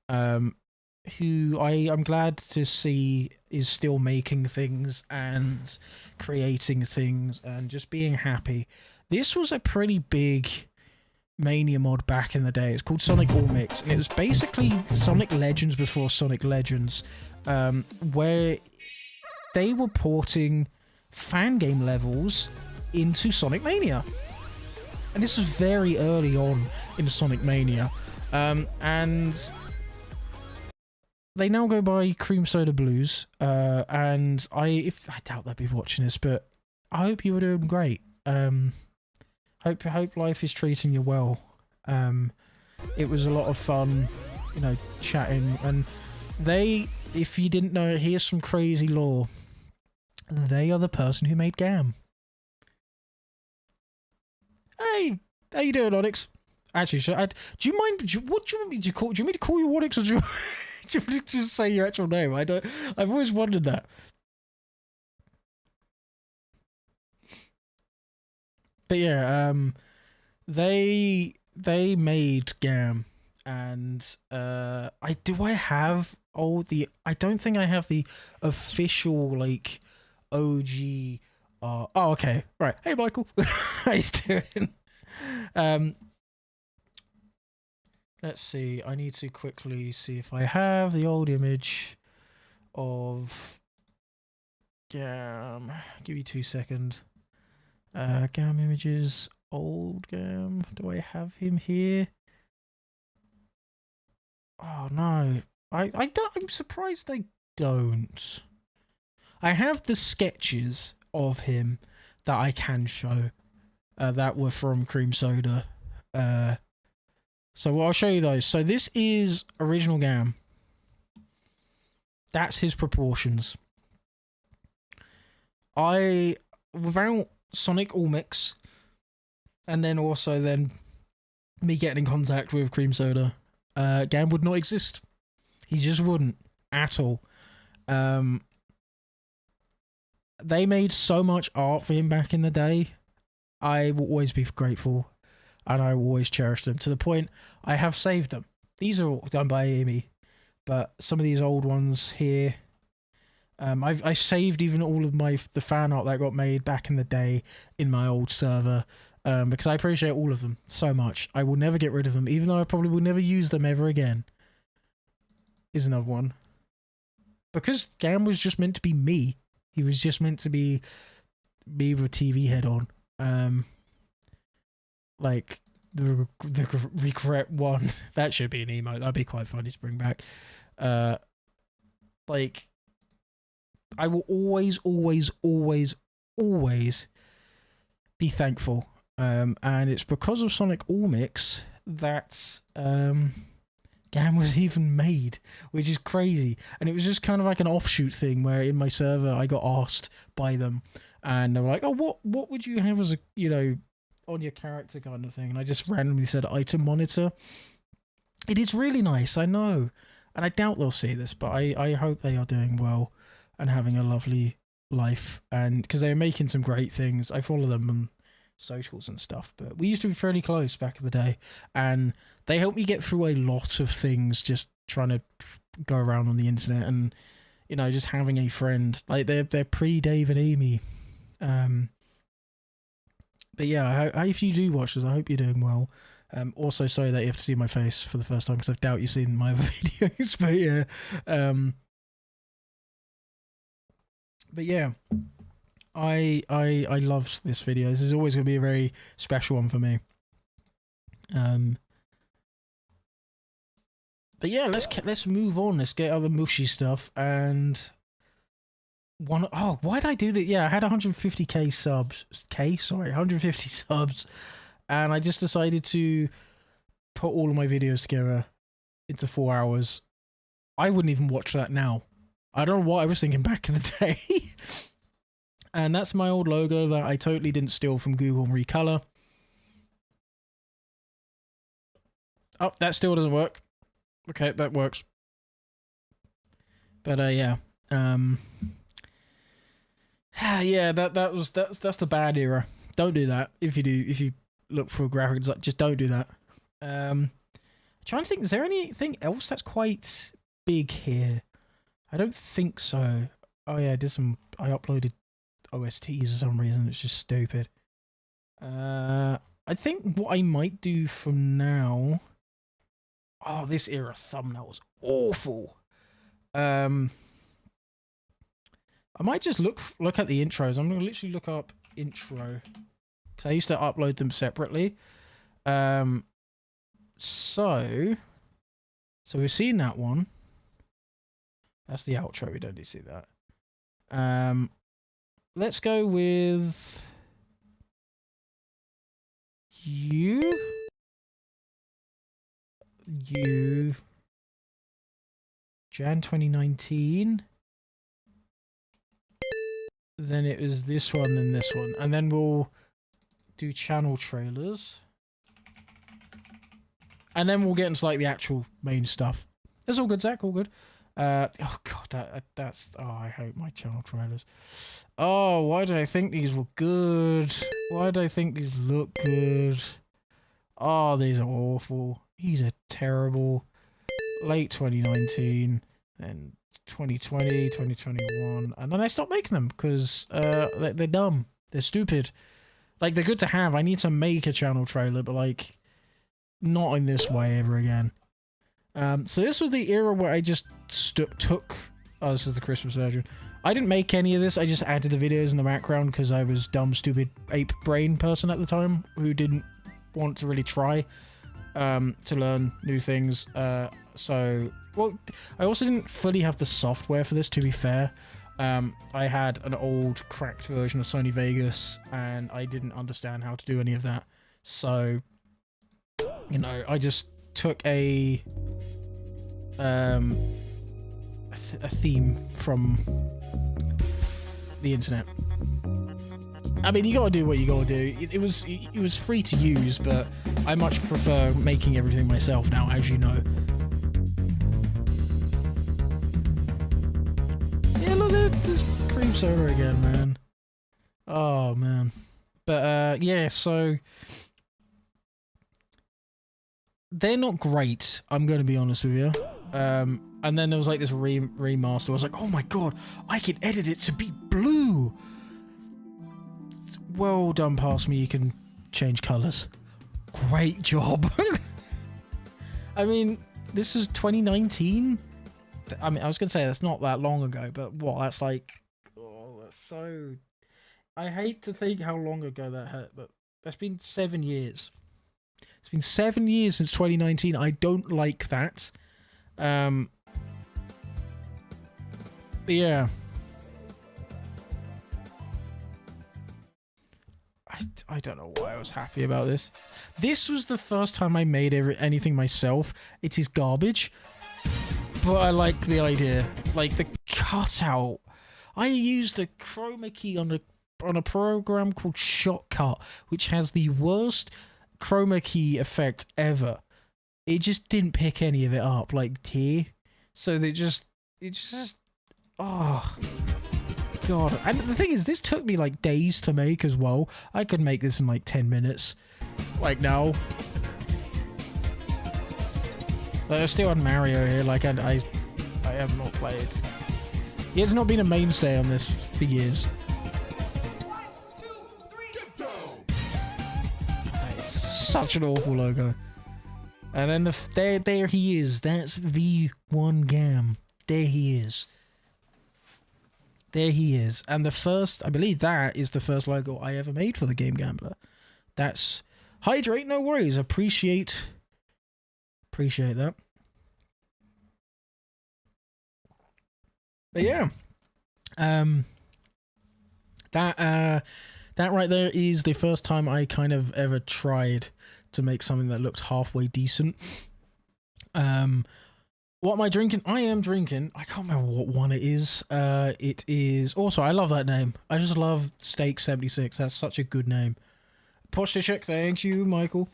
who I'm glad to see is still making things and creating things and just being happy. This was a pretty big Mania mod back in the day. It's called Sonic All Mix, and it was basically Sonic Legends before Sonic Legends, where they were porting fan game levels into Sonic Mania. And this was very early on in Sonic Mania. And they now go by Cream Soda Blues. And I doubt they'll be watching this, but I hope you were doing great. Hope life is treating you well. It was a lot of fun, you know, chatting. And if you didn't know, here's some crazy lore. They are the person who made Gam. Hey, how you doing, Onyx? Actually, do you mind? What do you want me to call? Do you want me to call you Onyx, or do you want me to just say your actual name? I've always wondered that. But yeah, they made Gam, and I don't think I have the official like OG. Oh, okay. Right. Hey, Michael. How you doing? Let's see. I need to quickly see if I have the old image of Gam. Give you 2 seconds. Gam images old Gam? Do I have him here? Oh no, I don't, I'm surprised I don't. I have the sketches of him that I can show that were from Cream Soda. So I'll show you those. So this is original Gam. That's his proportions. Without Sonic All Mix, and then also me getting in contact with Cream Soda, Gam would not exist. He just wouldn't at all. They made so much art for him back in the day. I will always be grateful, and I will always cherish them, to the point I have saved them. These are all done by Amy, but some of these old ones here, I saved even all of the fan art that got made back in the day in my old server, because I appreciate all of them so much. I will never get rid of them, even though I probably will never use them ever again. Here's another one. Because Gam was just meant to be me. He was just meant to be me with a TV head on. Like the regret one. That should be an emote. That'd be quite funny to bring back. Like, I will always be thankful. And it's because of Sonic All Mix that Gam was even made, which is crazy. And it was just kind of like an offshoot thing where in my server I got asked by them, and they were like, "Oh, what would you have as a, you know, on your character kind of thing?" And I just randomly said item monitor. It is really nice, I know, and I doubt they'll see this, but I hope they are doing well and having a lovely life, and because they're making some great things. I follow them on socials and stuff, but we used to be fairly close back in the day, and they helped me get through a lot of things just trying to go around on the internet, and you know, just having a friend. Like they're pre-Dave and Amy. But yeah, if you do watch this, I hope you're doing well. Also, sorry that you have to see my face for the first time, because I doubt you've seen my other videos. But yeah, I loved this video. This is always going to be a very special one for me. But yeah, let's move on. Let's get other mushy stuff. And why did I do that? Yeah, I had 150k subs. 150 subs, and I just decided to put all of my videos together into 4 hours. I wouldn't even watch that now. I don't know what I was thinking back in the day. And that's my old logo that I totally didn't steal from Google and recolor. Oh, that still doesn't work. Okay, that works. But yeah. Yeah, that's the bad era. Don't do that. If you look for graphics, just don't do that. Trying to think, is there anything else that's quite big here? I don't think so. Oh yeah, I uploaded OSTs for some reason. It's just stupid. I think what I might do from now. Oh, this era thumbnail was awful. I might just look at the intros. I'm gonna literally look up intro, because I used to upload them separately. So we've seen that one. That's the outro. We don't need to see that. Let's go with you. Jan 2019. Then it was this one, then this one, and then we'll do channel trailers, and then we'll get into like the actual main stuff. It's all good, Zach. All good. Oh god, that's. Oh, I hate my channel trailers. Oh, why did I think these were good? Why did I think these look good? Oh, these are awful. These are terrible. Late 2019 and 2020, 2021, and then I stopped making them because they're dumb. They're stupid. Like, they're good to have. I need to make a channel trailer, but like, not in this way ever again. So this was the era where I just took. Oh, this is the Christmas version. I didn't make any of this. I just added the videos in the background because I was dumb, stupid ape brain person at the time who didn't want to really try to learn new things. So, well, I also didn't fully have the software for this, to be fair. I had an old cracked version of Sony Vegas and I didn't understand how to do any of that. So, you know, I just took a theme from the internet. I mean, you gotta do what you gotta do. It was free to use, but I much prefer making everything myself now, as you know. Yeah, look, there's cream soda again, man. Oh man. But yeah, so they're not great, I'm gonna be honest with you. And then there was like this remaster. I was like, oh my god, I can edit it to be blue. Well done past me, you can change colours. Great job. I mean, this was 2019. I mean, I was gonna say that's not that long ago, but what? That's like, oh, that's so. I hate to think how long ago that hurt, but that's been 7 years. It's been 7 years since 2019. I don't like that. But yeah. I don't know why I was happy about this. This was the first time I made anything myself. It is garbage, but I like the idea. Like the cutout. I used a chroma key on a program called Shotcut, which has the worst chroma key effect ever. It just didn't pick any of it up, like tear. So it just, oh god. And the thing is, this took me like days to make as well. I could make this in like 10 minutes, like now. Like, I still on Mario here, like I have not played. He has not been a mainstay on this for years. 1, 2, 3, get down. That is such an awful logo. And then there he is. That's V1 Gam. There he is. There he is. And the first, I believe that is the first logo I ever made for the Game Gambler. That's hydrate, no worries. Appreciate that. But yeah. That right there is the first time I kind of ever tried to make something that looked halfway decent. What am I drinking? I am drinking, I can't remember what one it is. It is, also, I love that name. I just love Steak 76. That's such a good name. Posture check, thank you, Michael.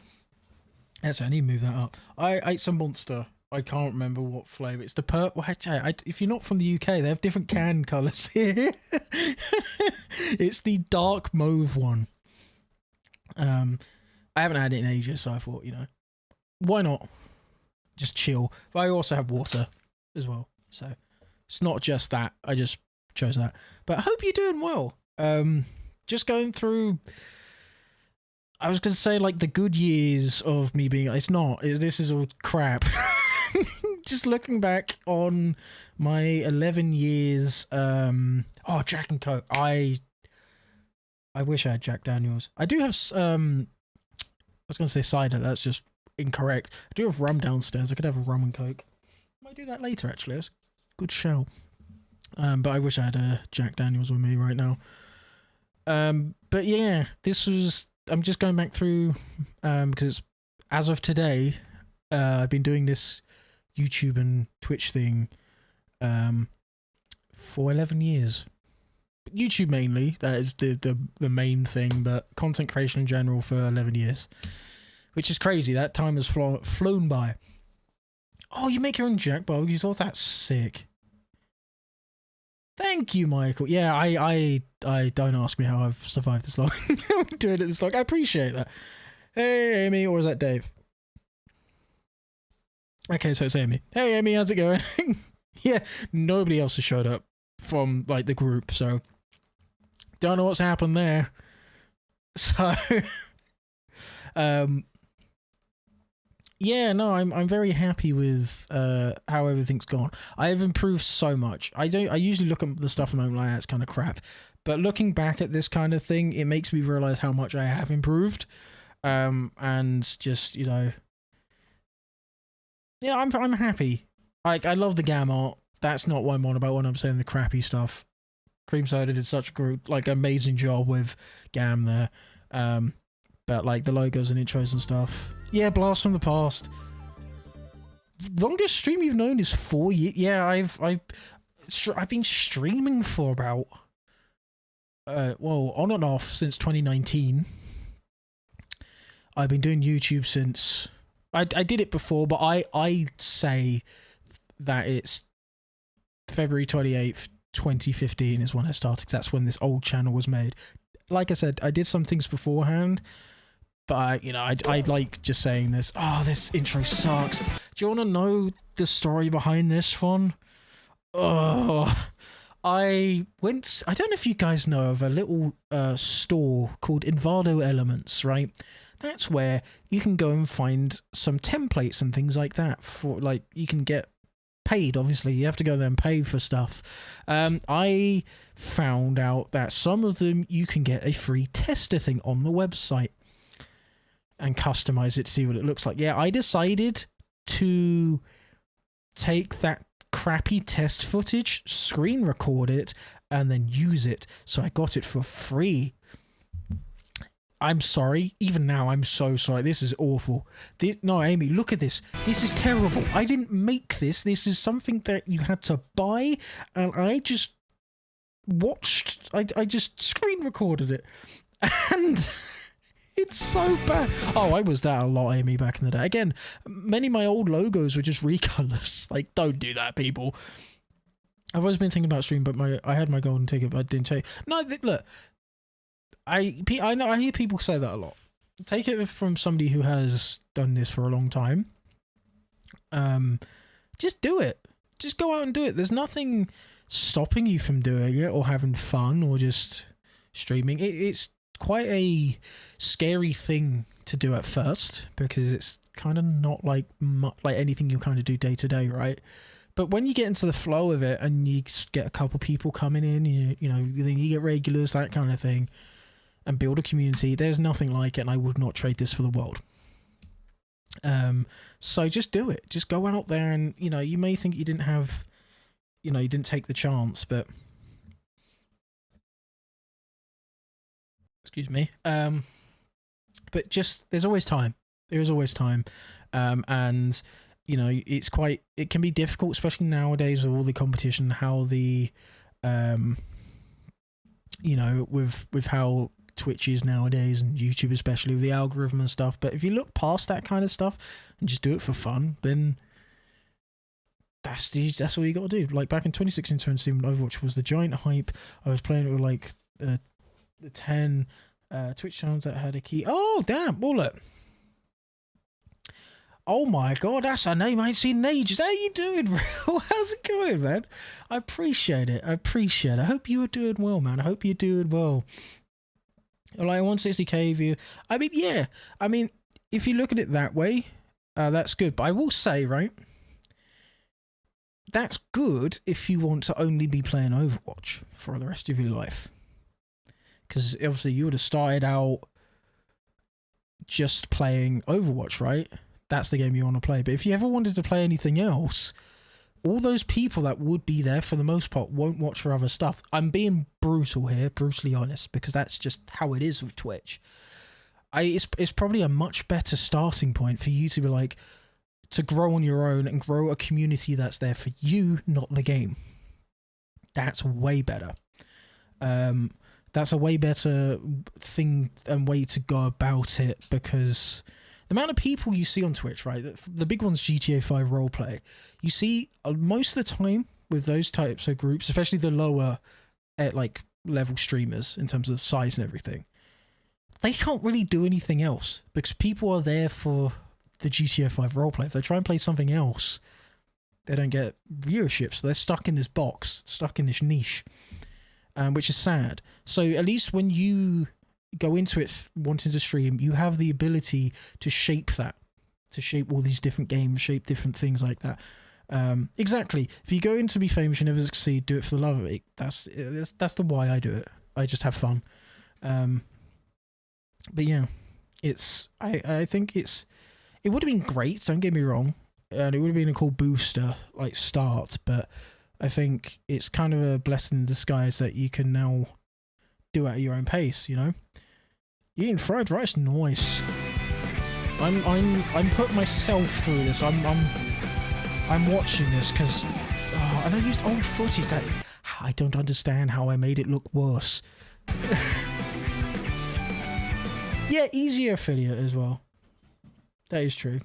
Actually, I need to move that up. I ate some Monster. I can't remember what flavour. It's the purple. If you're not from the UK, they have different can colours here. It's the dark mauve one. I haven't had it in ages, so I thought, you know, why not? Just chill. But I also have water as well, so it's not just that. I just chose that. But I hope you're doing well. Just going through, I was going to say, like, the good years of me being, it's not. This is all crap. Just looking back on my 11 years, oh, Jack and Coke. I wish I had Jack Daniels. I do have, I was going to say cider, that's just incorrect. I do have rum downstairs. I could have a rum and Coke. I might do that later, actually. That's a good show. But I wish I had a Jack Daniels with me right now. But yeah, this was, I'm just going back through, because as of today, I've been doing this YouTube and Twitch thing for 11 years. YouTube mainly, that is the main thing, but content creation in general for 11 years. Which is crazy, that time has flown by. Oh, you make your own Jack barbecues? Oh, that's sick. Thank you, Michael. Yeah, I don't ask me how I've survived this long. I'm doing it this long. I appreciate that. Hey, Amy, or is that Dave? Okay, so it's Amy. Hey, Amy, how's it going? Yeah, nobody else has showed up from, like, the group, so don't know what's happened there. So, Yeah, no, I'm very happy with how everything's gone. I have improved so much. I usually look at the stuff and I'm like, that's kind of crap. But looking back at this kind of thing, it makes me realize how much I have improved. And just, you know, yeah, I'm happy. Like, I love the Gam Art. That's not what I'm on about when I'm saying the crappy stuff. Cream Soda did such a good, like, amazing job with Gam there. But like the logos and intros and stuff. Yeah, Blast from the Past. Longest stream you've known is 4 years. Yeah, I've been streaming for about well, on and off since 2019. I've been doing YouTube since I did it before, but I say that it's February 28th, 2015 is when I started. 'Cause that's when this old channel was made. Like I said, I did some things beforehand, but you know, I like just saying this. Oh, this intro sucks. Do you want to know the story behind this one? Oh, I don't know if you guys know of a little store called Envado Elements, right? That's where you can go and find some templates and things like that for, like, you can get paid. Obviously you have to go there and pay for stuff. I found out that some of them you can get a free tester thing on the website and customize it to see what it looks like. Yeah, I decided to take that crappy test footage, screen record it, and then use it. So I got it for free. I'm sorry. Even now, I'm so sorry. This is awful. No, Amy, look at this. This is terrible. I didn't make this. This is something that you had to buy, and I just watched. I just screen recorded it, and it's so bad. Oh, I was that a lot, Amy, back in the day. Again, many of my old logos were just recolors. Like, don't do that, people. I've always been thinking about stream, but I had my golden ticket, but I didn't take. No, look. I know I hear people say that a lot. Take it from somebody who has done this for a long time. Just do it. Just go out and do it. There's nothing stopping you from doing it or having fun or just streaming. It's quite a scary thing to do at first because it's kind of not like anything you kind of do day to day, right? But when you get into the flow of it and you get a couple people coming in, you know, then you get regulars, that kind of thing, and build a community, there's nothing like it, and I would not trade this for the world. So just do it. Just go out there and, you know, you may think you didn't have, you know, you didn't take the chance, but excuse me. But just, there's always time. There is always time. And, you know, it can be difficult, especially nowadays with all the competition, how the, you know, with how Twitch is nowadays and YouTube especially with the algorithm and stuff. But if you look past that kind of stuff and just do it for fun, then that's all you got to do. Like back in 2016, 2017, when Overwatch was the giant hype, I was playing it with like the 10 Twitch channels that had a key. Oh damn! Well, look. Oh my god, that's a name I ain't seen in ages. How you doing, bro? How's it going, man? I appreciate it. I hope you are doing well, man. I hope you're doing well. Like 160k view. I mean, yeah. I mean, if you look at it that way, that's good. But I will say, right, that's good if you want to only be playing Overwatch for the rest of your life. Because obviously you would have started out just playing Overwatch, right? That's the game you want to play. But if you ever wanted to play anything else, all those people that would be there for the most part won't watch for other stuff. I'm being brutal here, brutally honest, because that's just how it is with Twitch. It's probably a much better starting point for you to be like, to grow on your own and grow a community that's there for you, not the game. That's way better. That's a way better thing and way to go about it, because the amount of people you see on Twitch, right? The big one's GTA 5 roleplay. You see most of the time with those types of groups, especially the lower like level streamers in terms of size and everything, they can't really do anything else because people are there for the GTA 5 roleplay. If they try and play something else, they don't get viewership. So they're stuck in this box, stuck in this niche, which is sad. So at least when you go into it wanting to stream, you have the ability to shape that to shape all these different games, shape different things like that. Exactly. If you go in to be famous, you never succeed. Do it for the love of it. That's the why I do it. I just have fun. But yeah, I think it would have been great. Don't get me wrong, and it would have been a cool booster like start. But I think it's kind of a blessing in disguise that you can now do it at your own pace. You know, eating fried rice, nice. I'm putting myself through this. I'm watching this because, and I used old footage that I don't understand how I made it look worse. Yeah, easier affiliate as well. That is true.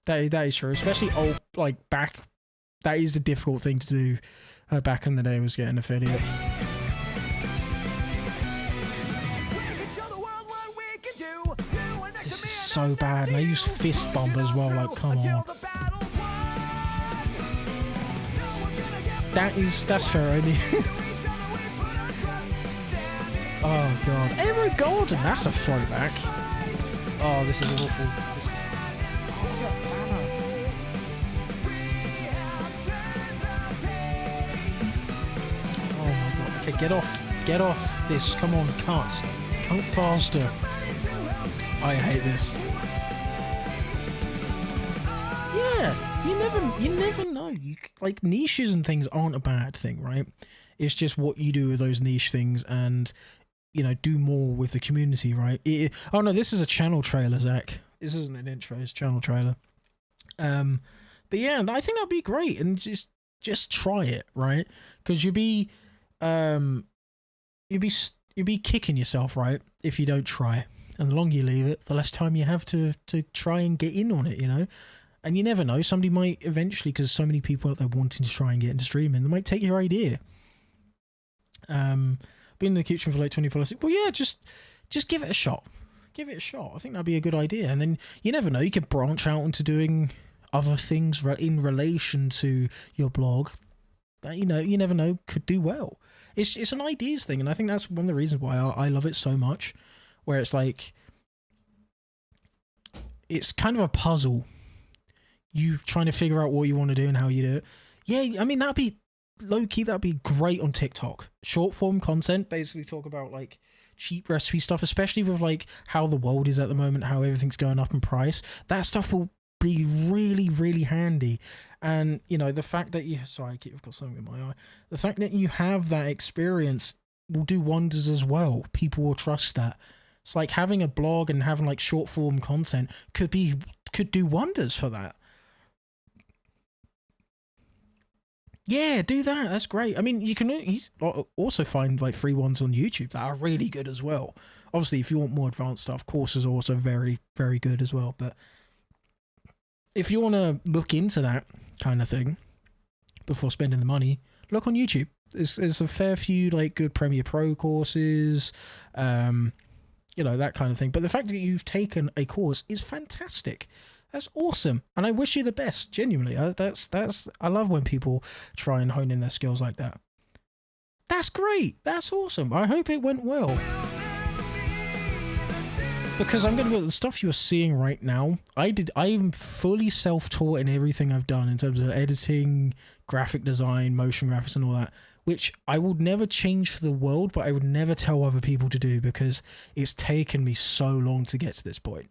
That is true. Especially back. That is the difficult thing to do. Back in the day was getting affiliate. This is so bad, and I use fist bump as well. Like, come on. That's fair, only. Oh god, Emerald Golden, that's a throwback. Oh, this is awful. Oh my god. Okay, get off this. Come on, cut faster. I hate this. Yeah, you never know. Like, niches and things aren't a bad thing, right? It's just what you do with those niche things, and you know, do more with the community, right? Oh no, this is a channel trailer, Zach. This isn't an intro, it's a channel trailer. But yeah, I think that'd be great, and just try it, right? Because you'd be kicking yourself, right, if you don't try. And the longer you leave it, the less time you have to try and get in on it, you know? And you never know, somebody might eventually, because so many people out there wanting to try and get into streaming, they might take your idea. Been in the kitchen for like 20 plus. Well, yeah, just give it a shot. Give it a shot. I think that'd be a good idea. And then you never know, you could branch out into doing other things in relation to your blog that, you know, you never know, could do well. It's an ideas thing, and I think that's one of the reasons why I love it so much, where it's like, it's kind of a puzzle. You trying to figure out what you want to do and how you do it. Yeah, I mean, that'd be low-key, that'd be great on TikTok. Short form content, basically talk about like cheap recipe stuff, especially with like how the world is at the moment, how everything's going up in price. That stuff will be really, really handy. And you know, the fact that I've got something in my eye. The fact that you have that experience will do wonders as well. People will trust that. It's like having a blog and having like short form content could do wonders for that. Yeah, do that. That's great. I mean, you can also find like free ones on YouTube that are really good as well. Obviously, if you want more advanced stuff, courses are also very, very good as well. But if you want to look into that kind of thing before spending the money, look on YouTube. There's a fair few like good Premiere Pro courses, you know, that kind of thing. But the fact that you've taken a course is fantastic. That's awesome, and I wish you the best. Genuinely, I love when people try and hone in their skills like that. That's great. That's awesome. I hope it went well. Because I'm gonna go with the stuff you're seeing right now. I'm fully self-taught in everything I've done in terms of editing, graphic design, motion graphics, and all that. Which I would never change for the world, but I would never tell other people to do because it's taken me so long to get to this point.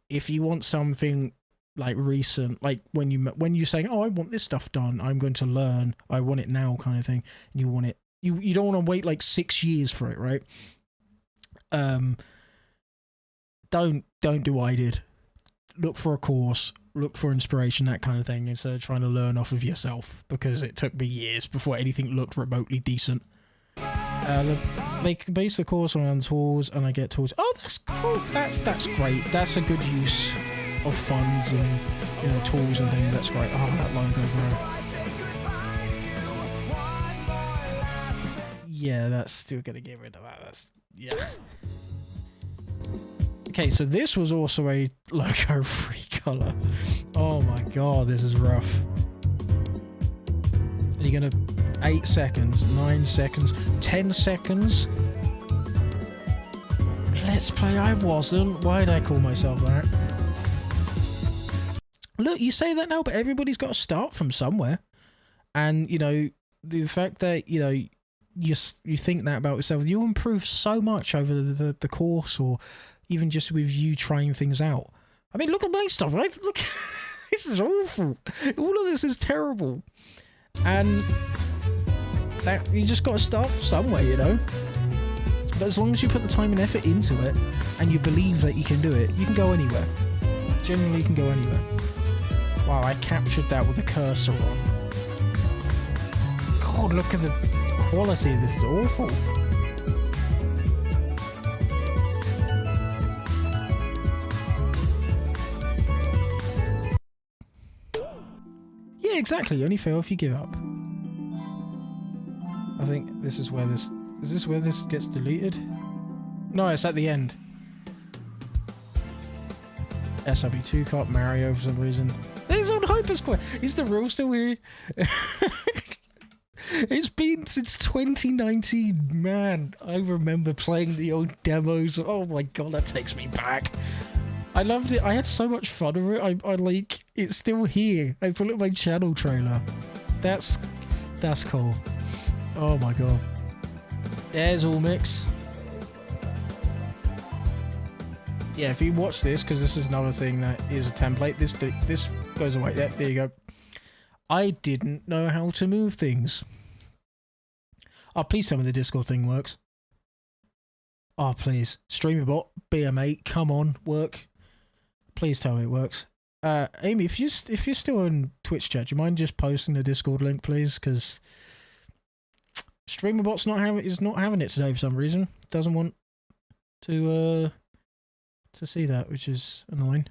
If you want something like recent, like when you're saying, oh, I want this stuff done, I'm going to learn, I want it now kind of thing, and you want it, you don't want to wait like 6 years for it, right? Don't do what I did. Look for a course, look for inspiration, that kind of thing, instead of trying to learn off of yourself, because it took me years before anything looked remotely decent. They can base the course on tools, and I get tools. Oh, that's cool. That's great. That's a good use of funds and, you know, tools and things. That's great. Oh, that logo, bro. Yeah, that's still gonna get rid of that. Yeah. Okay, so this was also a logo-free color. Oh my god, this is rough. Are you gonna 8 seconds, 9 seconds, 10 seconds? Let's play. I wasn't. Why did I call myself that? Look, you say that now, but everybody's got to start from somewhere. And, you know, the fact that, you know, you think that about yourself, you improve so much over the course, or even just with you trying things out. I mean, look at my stuff. Look, this is awful. All of this is terrible. And that you just got to start somewhere, you know? But as long as you put the time and effort into it, and you believe that you can do it, you can go anywhere. Genuinely, you can go anywhere. Wow, I captured that with a cursor on. God, look at the quality of this. Is awful. Yeah, exactly. You only fail if you give up. I think this is where this... Is this where this gets deleted? No, it's at the end. SRB2 Cup, Mario for some reason. It's on Hypersquare! Is the rule still here? It's been since 2019. Man, I remember playing the old demos. Oh my god, that takes me back. I loved it. I had so much fun with it. I like... It's still here. I put it in my channel trailer. That's cool. Oh my god. There's All Mix. Yeah, if you watch this, because this is another thing that is a template, this goes away. There you go. I didn't know how to move things. Oh, please tell me the Discord thing works. Oh, please. StreamerBot, BM8, come on, work. Please tell me it works. Amy, if you're still in Twitch chat, do you mind just posting the Discord link, please? Because StreamerBot's is not having it today for some reason. Doesn't want to see that, which is annoying.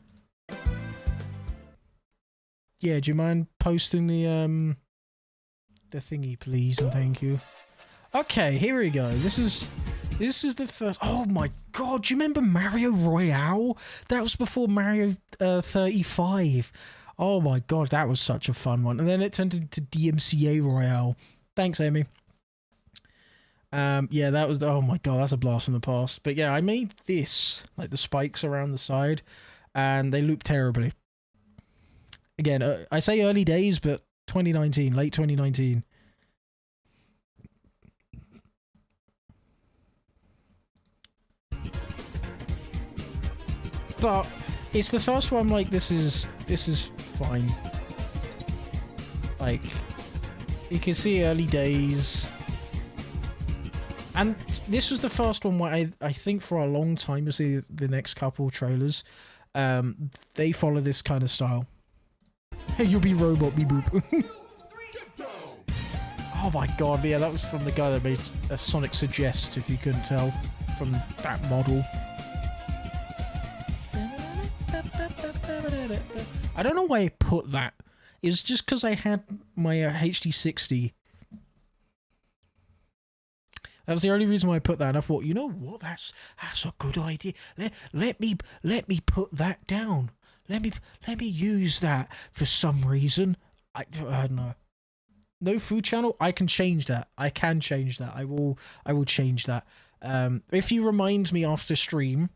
Yeah, do you mind posting the thingy, please, and thank you. Okay, here we go. This is the first. Oh my god, do you remember Mario Royale? That was before Mario 35. Oh my god, that was such a fun one. And then it turned into DMCA Royale. Thanks, Amy. Yeah, that was, oh my god, that's a blast from the past. But yeah, I made this, like the spikes around the side, and they loop terribly. Again, I say early days, but 2019, late 2019. But it's the first one, like, this is fine. Like, you can see early days. And this was the first one where I think for a long time, you'll see the next couple trailers, they follow this kind of style. Hey, you'll be robot, me boop. Oh my god, yeah, that was from the guy that made Sonic Suggest, if you couldn't tell, from that model. I don't know why I put that. It was just because I had my HD60. That was the only reason why I put that, and I thought, you know what, that's a good idea. Let me put that down. Let me use that for some reason. I don't know. No food channel. I can change that. I can change that. I will change that. If you remind me after stream,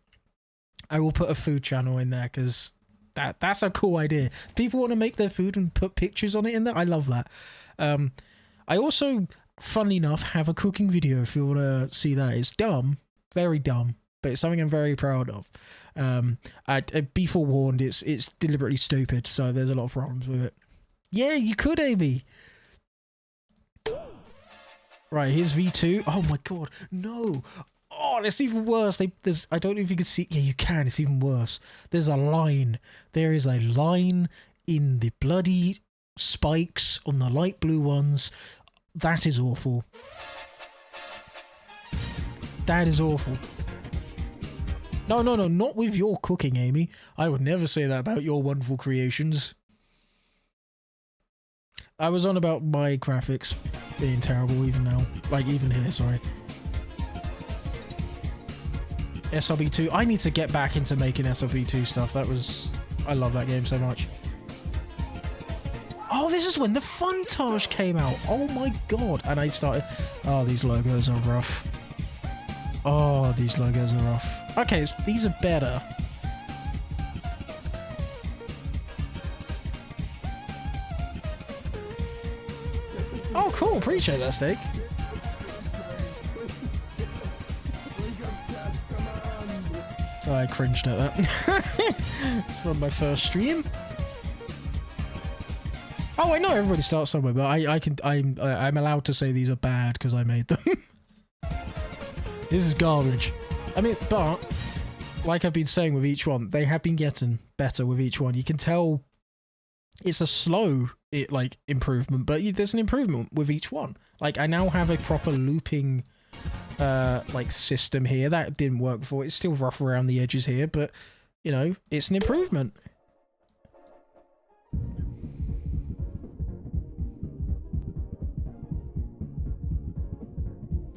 I will put a food channel in there, because that's a cool idea. If people want to make their food and put pictures on it in there, I love that. I also, funnily enough, have a cooking video if you want to see that. It's dumb, very dumb, but it's something I'm very proud of. I'd be forewarned, it's deliberately stupid, so there's a lot of problems with it. Yeah, you could, Amy. Right, here's V2. Oh my god, no. Oh, that's even worse. I don't know if you can see. Yeah, you can. It's even worse. There's a line. There is a line in the bloody spikes on the light blue ones. That is awful. That is awful. No, not with your cooking, Amy. I would never say that about your wonderful creations. I was on about my graphics being terrible even now. Like, even here, sorry. SRB2. I need to get back into making SRB2 stuff. I love that game so much. Oh, this is when the Funtage came out. Oh my god. And I started... Oh, these logos are rough. Oh, these logos are rough. Okay, these are better. Oh, appreciate that, Steak. So I cringed at that. It's from my first stream. Oh, I know everybody starts somewhere, but I'm allowed to say these are bad because I made them. This is garbage. I mean, but like I've been saying with each one, they have been getting better with each one. You can tell it's a slow improvement, but there's an improvement with each one. Like I now have a proper looping system here that didn't work before. It's still rough around the edges here, but you know, it's an improvement.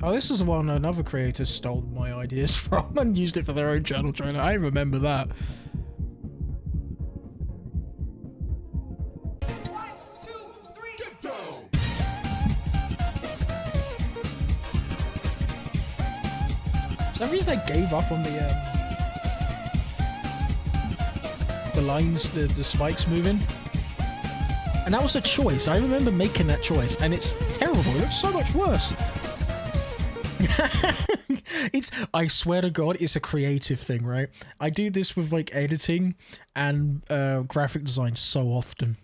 Oh, this is the one another creator stole my ideas from and used it for their own channel trailer. I remember that. 1, 2, 3, get down! For some reason I gave up on the lines, the spikes moving. And that was a choice. I remember making that choice, and it's terrible. It looks so much worse. I swear to God, it's a creative thing, right? I do this with like editing and graphic design so often.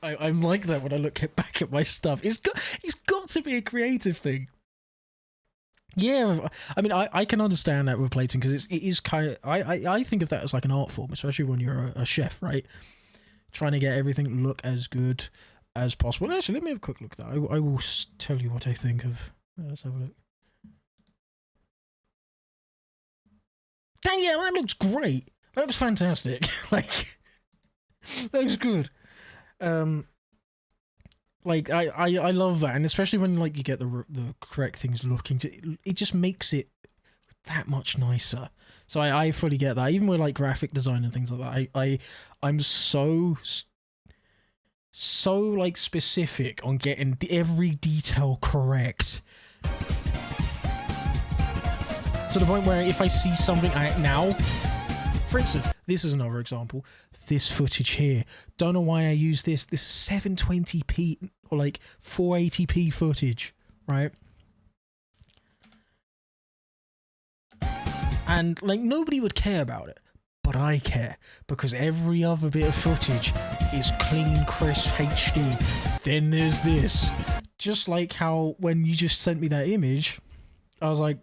I'm like that when I look back at my stuff. It's got to be a creative thing. Yeah, I mean, I can understand that with plating because it is kind of, I think of that as like an art form, especially when you're a chef, right? Trying to get everything look as good as possible. Actually, let me have a quick look at that. I will tell you what I think of. Let's have a look. Dang, yeah, that looks great. That looks fantastic. Like, that looks good. Like I love that, and especially when like you get the correct things looking to it, just makes it that much nicer. So I fully get that. Even with like graphic design and things like that, I'm so like specific on getting every detail correct. To the point where if I see something now, for instance, this is another example. This footage here. Don't know why I use this 720p or like 480p footage, right? And like nobody would care about it, but I care because every other bit of footage is clean, crisp HD. Then there's this. Just like how when you just sent me that image, I was like,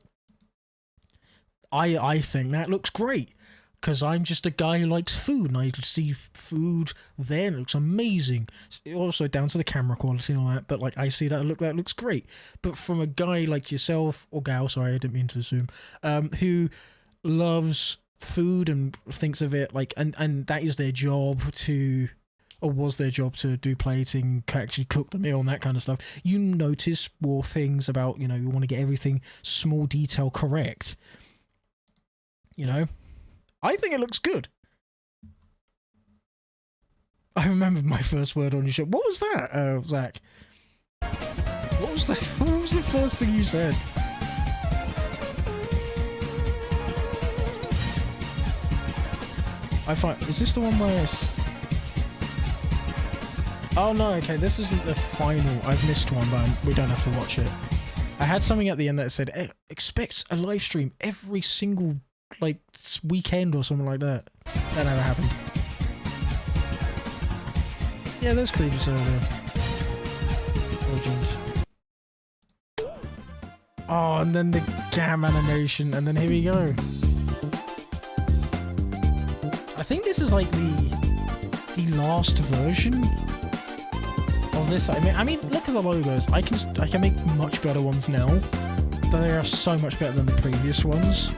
I think that looks great. Because I'm just a guy who likes food, and I see food there, and it looks amazing. Also down to the camera quality and all that, but like I see that looks great. But from a guy like yourself, or gal, sorry, I didn't mean to assume, who loves food and thinks of it like, and that is their job to, or was their job to do plating, actually cook the meal and that kind of stuff. You notice more things about, you know, you want to get everything small detail correct. You know? I think it looks good. I remember my first word on your show. What was that, Zach? What was the first thing you said? Is this the one where it's... Oh no, okay, this isn't the final. I've missed one, but we don't have to watch it. I had something at the end that said, expect a live stream every single like weekend or something like that. That never happened. Yeah, there's creepers over there. Legends. Oh, and then the Gam animation, and then here we go. I think this is like the last version of this. I mean, look at the logos. I can make much better ones now, but they are so much better than the previous ones.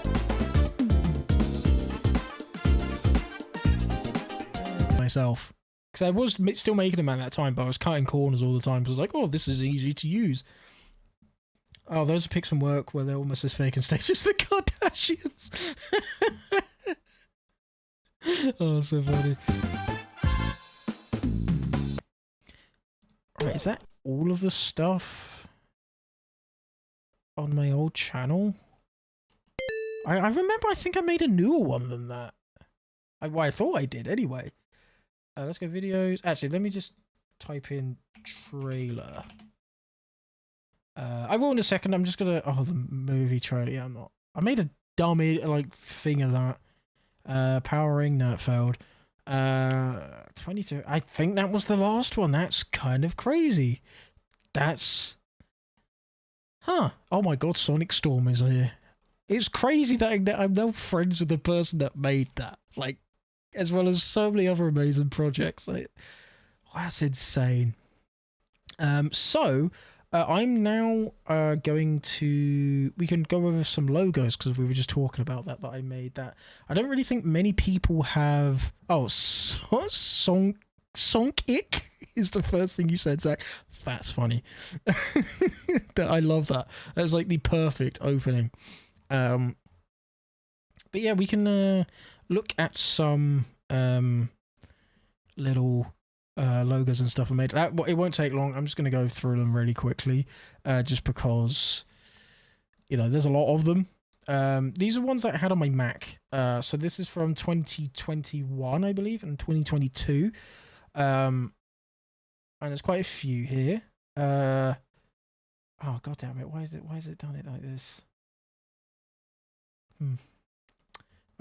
Myself, because I was still making them at that time, but I was cutting corners all the time. So I was like, oh, this is easy to use. Oh, those are pics from work where they're almost as fake and stage as the Kardashians. Oh, so funny. Right, is that all of the stuff on my old channel? I remember, I think I made a newer one than that. Well, I thought I did anyway. Let's go videos. Actually, let me just type in trailer. I will in a second. I'm just gonna. Oh, the movie trailer. Yeah, I'm not. I made a dummy like thing of that. Powering. No, it failed. 22. I think that was the last one. That's kind of crazy. That's. Huh. Oh my god, Sonic Storm is here. It's crazy that I'm now friends with the person that made that. Like, as well as so many other amazing projects. Like, that's insane. I'm now going to... We can go over some logos, because we were just talking about that I made that. I don't really think many people have... Oh, Sonk Ick is the first thing you said, Zach. That's funny. I love that. That was like the perfect opening. But yeah, we can look at some little logos and stuff I made. It won't take long. I'm just going to go through them really quickly, just because, you know, there's a lot of them. These are ones that I had on my Mac. So this is from 2021, I believe, and 2022. And there's quite a few here. Oh god damn it! Why is it done it like this?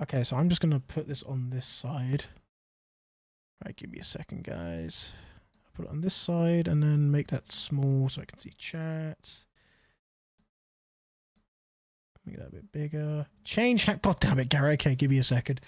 Okay, so I'm just gonna put this on this side. Right, give me a second, guys. I'll put it on this side and then make that small so I can see chat. Make that a bit bigger. Change hat. God damn it, Gary. Okay, give me a second.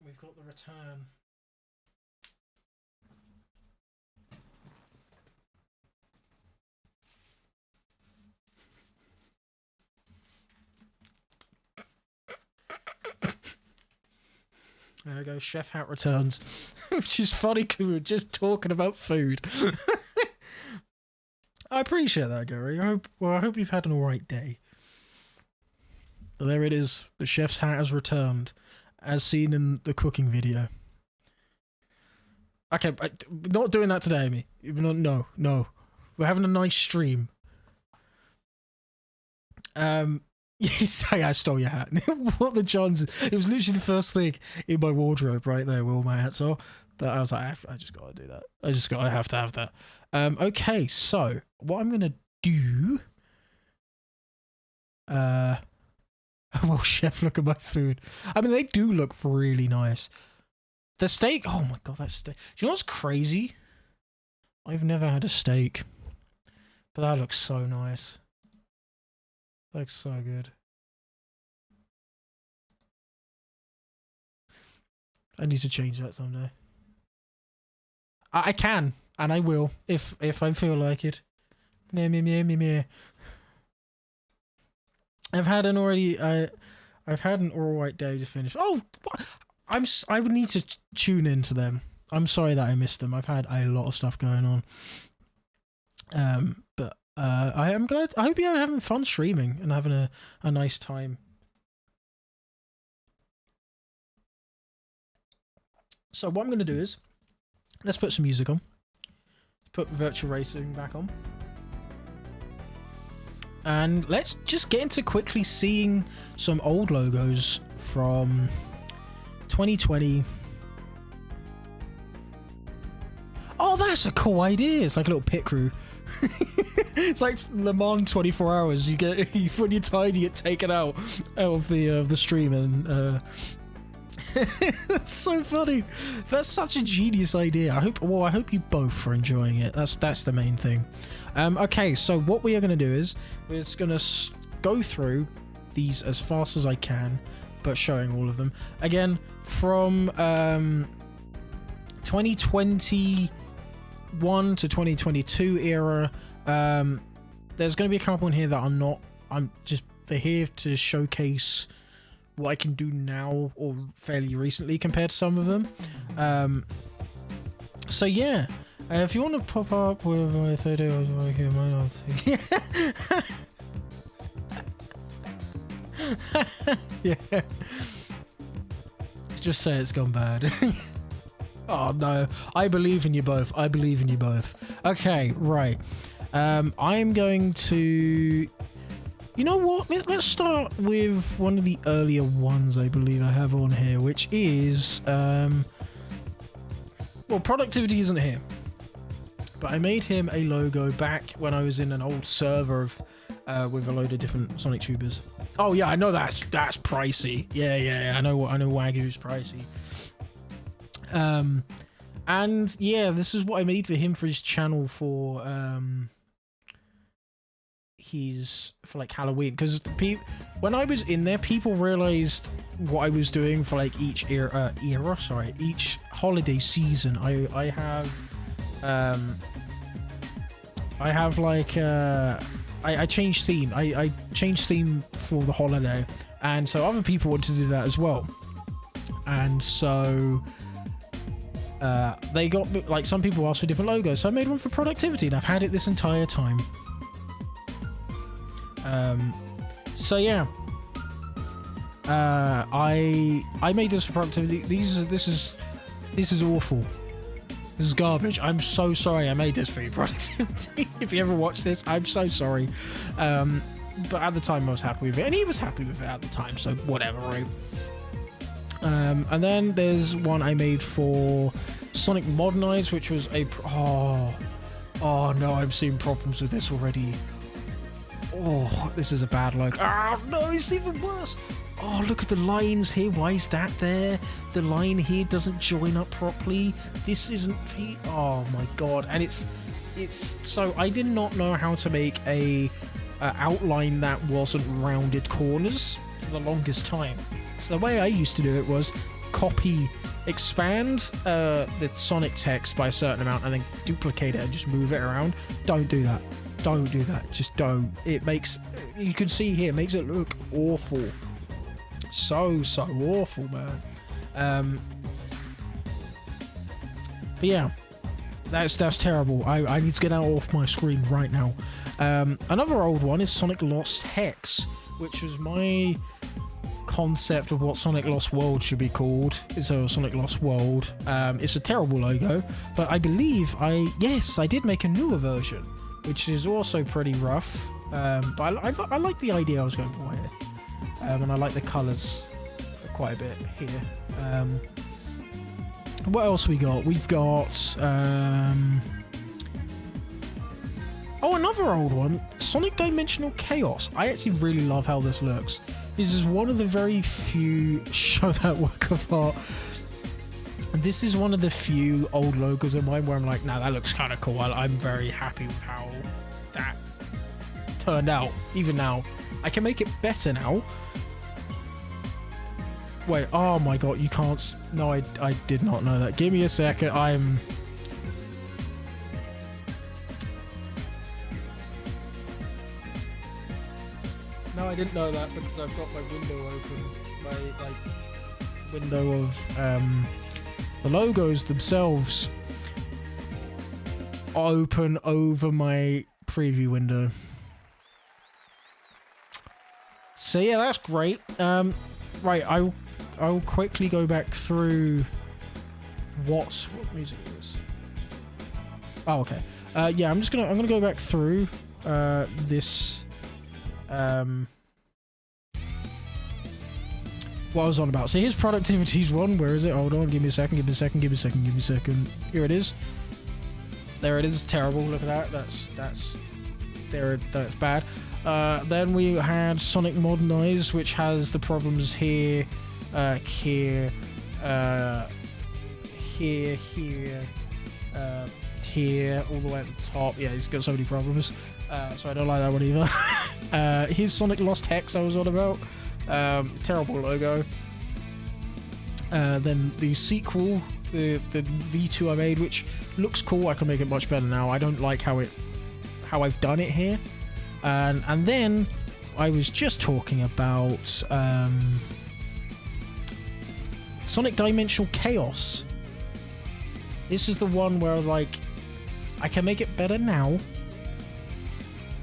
We've got the return. There we go, Chef Hat returns. Which is funny because we were just talking about food. I appreciate that, Gary. I hope you've had an alright day. But there it is. The chef's hat has returned, as seen in the cooking video. Okay, not doing that today, Amy. No. We're having a nice stream. Yes, I stole your hat. What the Johns? It was literally the first thing in my wardrobe right there where all my hats are. But I was like, I just gotta do that. I have to have that. Okay, so what I'm gonna do. Well, chef, look at my food. I mean, they do look really nice. The steak. Oh my god, that steak. Do you know what's crazy? I've never had a steak, but that looks so nice. Looks so good. I need to change that someday. I can, and I will, if I feel like it. Meh. I've had an alright day to finish. Oh, I would need to tune into them. I'm sorry that I missed them. I've had a lot of stuff going on. But I am glad. I hope you're having fun streaming and having a nice time. So what I'm going to do is, let's put some music on. Put virtual racing back on. And let's just get into quickly seeing some old logos from 2020. Oh, that's a cool idea. It's like a little pit crew. It's like Le Mans 24 hours. You get when you're tired, you get taken out of the stream, and that's so funny. That's such a genius idea. I hope you both are enjoying it. That's the main thing. Okay, so what we are going to do is we're just going to go through these as fast as I can, but showing all of them again from 2021 to 2022 era. There's going to be a couple in here that they're here to showcase what I can do now or fairly recently compared to some of them. So yeah, if you want to pop up with my 30 hours working, Yeah. Just say it's gone bad. Oh no, I believe in you both. I believe in you both. Okay, right. I'm going to... You know what? Let's start with one of the earlier ones I believe I have on here, which is... Well, productivity isn't here. But I made him a logo back when I was in an old server of, with a load of different Sonic tubers. Oh yeah, I know that's pricey. Yeah, I know Wagyu's pricey. And yeah, this is what I made for him for his channel for like Halloween, because when I was in there, people realized what I was doing for like each each holiday season. I have like I changed theme. I changed theme for the holiday, and so other people want to do that as well. And so they got, like, some people asked for different logos, so I made one for productivity, and I've had it this entire time. So yeah, I made this for productivity. This is awful. This is garbage. I'm so sorry I made this for you, productivity. If you ever watch this, I'm so sorry. But at the time I was happy with it, and he was happy with it at the time, so whatever, right? And then there's one I made for Sonic Modernized, which was a... Oh no, I'm seeing problems with this already. Oh, this is a bad look. Oh no, it's even worse. Oh, look at the lines here. Why is that there? The line here doesn't join up properly. This isn't... Oh my god. And it's so I did not know how to make a outline that wasn't rounded corners for the longest time. So the way I used to do it was expand the Sonic text by a certain amount and then duplicate it and just move it around. Don't do that. Don't do that. Just don't. It makes... You can see here, it makes it look awful. So awful, man. But yeah, that's terrible. I need to get that off my screen right now. Another old one is Sonic Lost Hex, which was my concept of what Sonic Lost World should be called. It's a Sonic Lost World. It's a terrible logo, but I believe I did make a newer version, which is also pretty rough. But I like the idea I was going for here. And I like the colours quite a bit here. What else we got? We've got... Oh, another old one. Sonic Dimensional Chaos. I actually really love how this looks. This is one of the very few... Show that work of art. This is one of the few old logos of mine where I'm like, nah, that looks kind of cool. I'm very happy with how that turned out. Even now. I can make it better now. Wait, oh my god, you can't... No, I did not know that. Give me a second, No, I didn't know that because I've got my window open. My, window of, the logos themselves open over my preview window. So yeah, that's great. Right, I'll quickly go back through what music is. Oh, okay. Yeah, I'm gonna go back through this what I was on about. So here's productivity's one. Where is it? Hold on, give me a second. Here it is. There it is. Terrible. Look at that. That's bad. Then we had Sonic Modernized, which has the problems here, here, all the way at the top. Yeah, he's got so many problems. So I don't like that one either. Here's Sonic Lost Hex I was on about. Terrible logo. Then the sequel, the V2 I made, which looks cool. I can make it much better now. I don't like how I've done it here. And then I was just talking about Sonic Dimensional Chaos. This is the one where I was like, I can make it better now,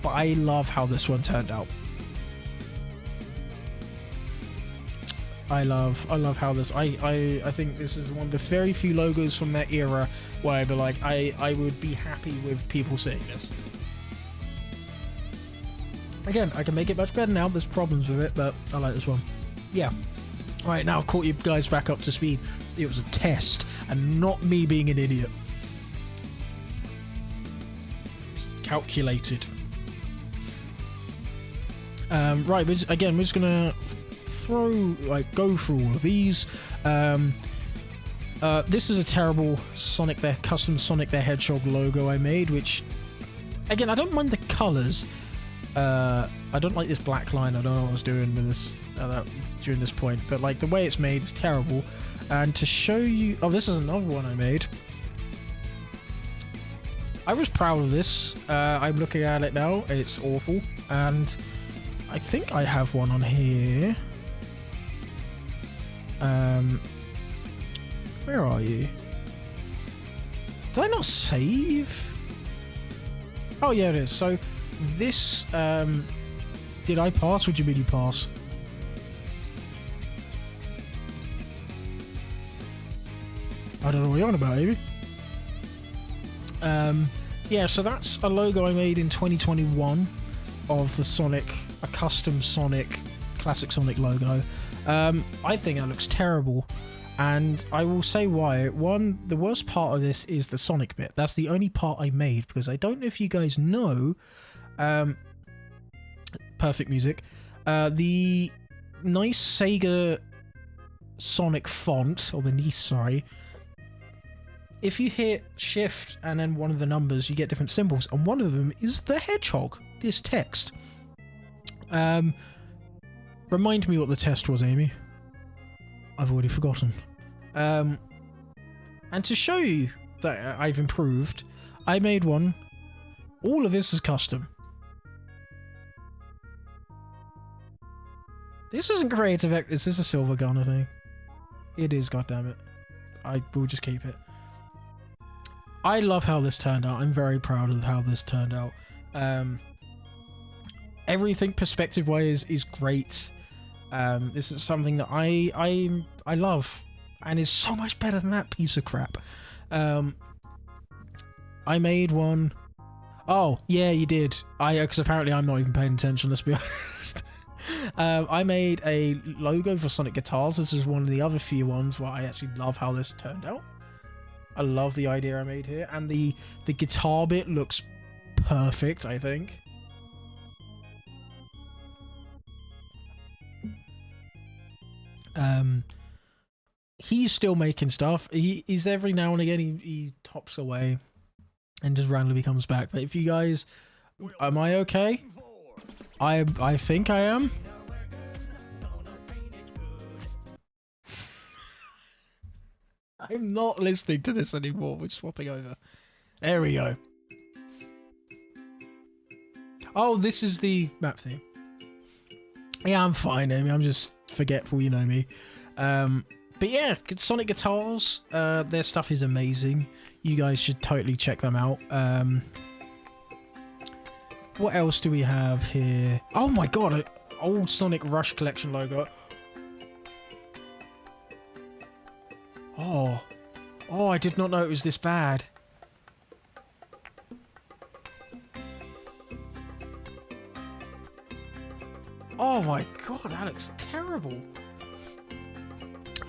but I love how this one turned out. I love how this. I think this is one of the very few logos from that era where I'd be like, I would be happy with people seeing this. Again, I can make it much better now. There's problems with it, but I like this one. Yeah. All right, now I've caught you guys back up to speed. It was a test, and not me being an idiot. It's calculated. Right, we're just gonna go through all of these. This is a terrible custom Sonic the Hedgehog logo I made, which, again, I don't mind the colors. I don't like this black line. I don't know what I was doing with this during this point, but like the way it's made is terrible. And to show you, oh, this is another one I made. I was proud of this. I'm looking at it now. It's awful, and I think I have one on here. Where are you? Did I not save? Oh yeah, it is. So this, did I pass? What do you mean you pass? I don't know what you're on about, Amy. Yeah, so that's a logo I made in 2021 of the Sonic, a custom Sonic, classic Sonic logo. I think that looks terrible, and I will say why. One, the worst part of this is the Sonic bit. That's the only part I made, because I don't know if you guys know, perfect music, the nice Sega Sonic font, or the NES, sorry, if you hit shift and then one of the numbers, you get different symbols, and one of them is the hedgehog, this text. Remind me what the test was, Amy. I've already forgotten. And to show you that I've improved, I made one. All of this is custom. This isn't creative. Is this a silver gun, I think? It is, goddammit. I will just keep it. I love how this turned out. I'm very proud of how this turned out. Everything perspective-wise is great. This is something that I love, and is so much better than that piece of crap. I made one. Oh yeah, you did. Because apparently I'm not even paying attention. Let's be honest. I made a logo for Sonic Guitars. This is one of the other few ones where I actually love how this turned out. I love the idea I made here, and the guitar bit looks perfect, I think. He's still making stuff. He's every now and again he hops away and just randomly comes back. But if you guys, am I okay? I think I am. I'm not listening to this anymore. We're swapping over. There we go. Oh, this is the map theme. Yeah, I'm fine, Amy. I'm just forgetful, you know me. But yeah, Sonic Guitars, their stuff is amazing. You guys should totally check them out. What else do we have here? Oh my god, an old Sonic Rush Collection logo. Oh, I did not know it was this bad. Oh my god, that looks terrible.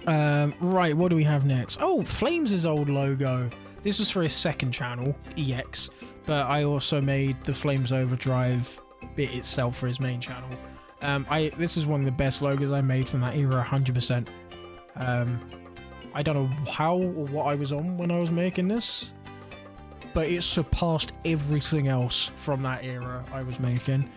Right, what do we have next? Oh, Flames' old logo. This is for his second channel, EX, but I also made the Flames Overdrive bit itself for his main channel. This is one of the best logos I made from that era, 100%. I don't know how or what I was on when I was making this, but it surpassed everything else from that era I was making.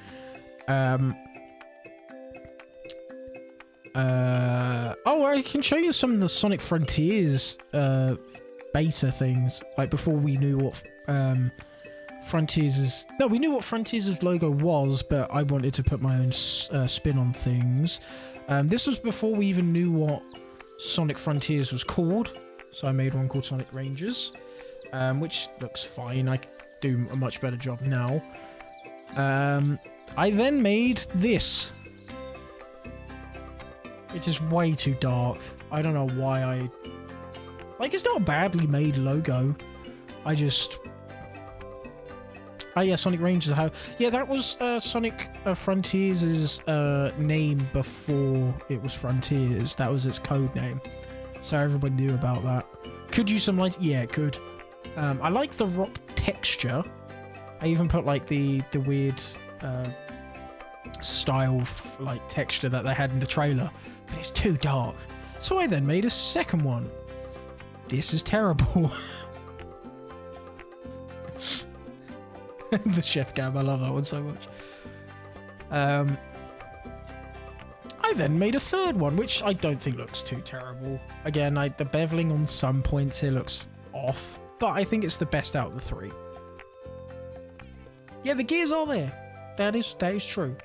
Oh, I can show you some of the Sonic Frontiers beta things, like before we knew what Frontiers' no, we knew what Frontiers' logo was, but I wanted to put my own spin on things. This was before we even knew what Sonic Frontiers was called, so I made one called Sonic Rangers, which looks fine. I could do a much better job now. I then made this. which is way too dark. I don't know why I... Like, it's not a badly made logo. I just... Oh yeah, Sonic Rangers. Yeah, that was Sonic Frontiers' name before it was Frontiers. That was its code name. So everybody knew about that. Could use some light? Yeah, it could. I like the rock texture. I even put like the weird style like texture that they had in the trailer, but it's too dark. So I then made a second one. This is terrible. The Chef Gam, I love that one so much. I then made a third one, which I don't think looks too terrible. Again, the beveling on some points here looks off, but I think it's the best out of the three. Yeah, the gears are there. That is true.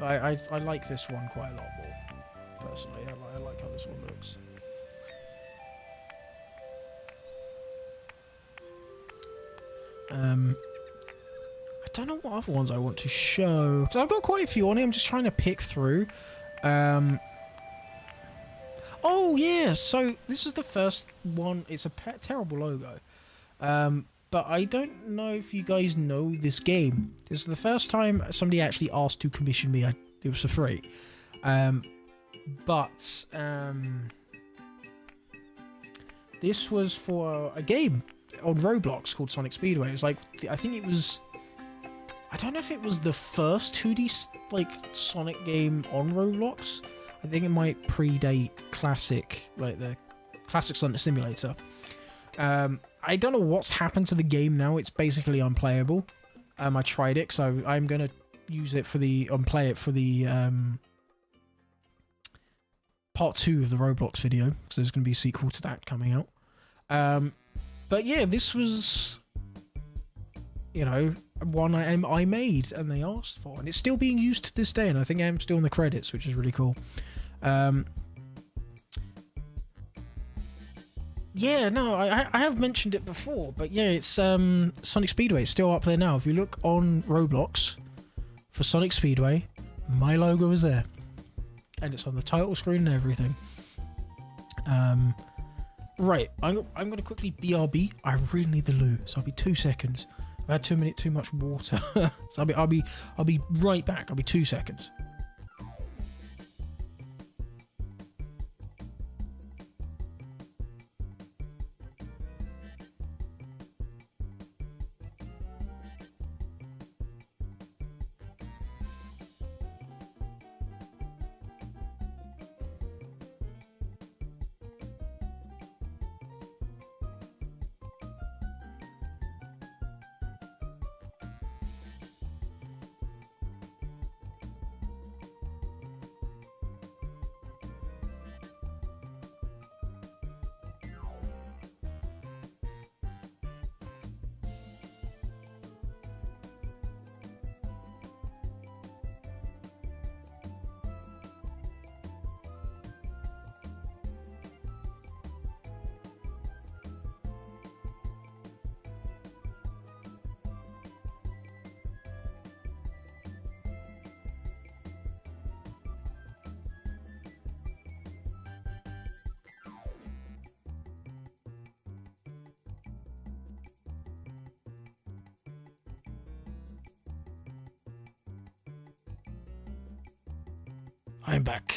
But I like this one quite a lot more, personally. I like how this one looks. I don't know what other ones I want to show, because I've got quite a few on here. I'm just trying to pick through. Oh yeah, so this is the first one. It's a terrible logo, but I don't know if you guys know this game. This is the first time somebody actually asked to commission me. It was for free, but this was for a game on Roblox called Sonic Speedway. It was like, I think it was, I don't know if it was the first 2D like Sonic game on Roblox. I think it might predate Classic, like the Classic Sonic Simulator. I don't know what's happened to the game now. It's basically unplayable. I tried it, so I'm gonna use it for the play it for the part 2 of the Roblox video, because there's gonna be a sequel to that coming out. But yeah, this was, you know, one I made and they asked for, and it's still being used to this day, and I think I'm still in the credits, which is really cool. Yeah, no, I have mentioned it before, but yeah, it's Sonic Speedway. It's still up there now. If you look on Roblox for Sonic Speedway, my logo is there, and it's on the title screen and everything. Right, I'm gonna quickly BRB. I really need the loo, so I'll be 2 seconds. I've had too much water, so I'll be right back. I'll be 2 seconds. I'm back.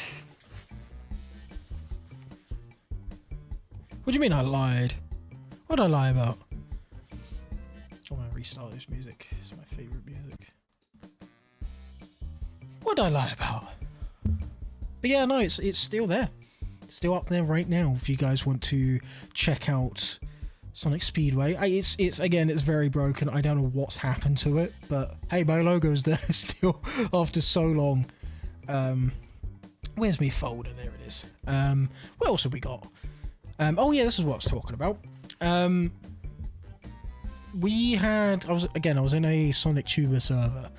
What do you mean I lied? What did I lie about? I want to restart this music. It's my favourite music. What did I lie about? But yeah, no, it's still there. It's still up there right now if you guys want to check out Sonic Speedway. It's again, it's very broken. I don't know what's happened to it, but hey, my logo's there still after so long. Where's my folder? There it is. What else have we got? Oh yeah, this is what I was talking about. I was in a Sonic Tuber server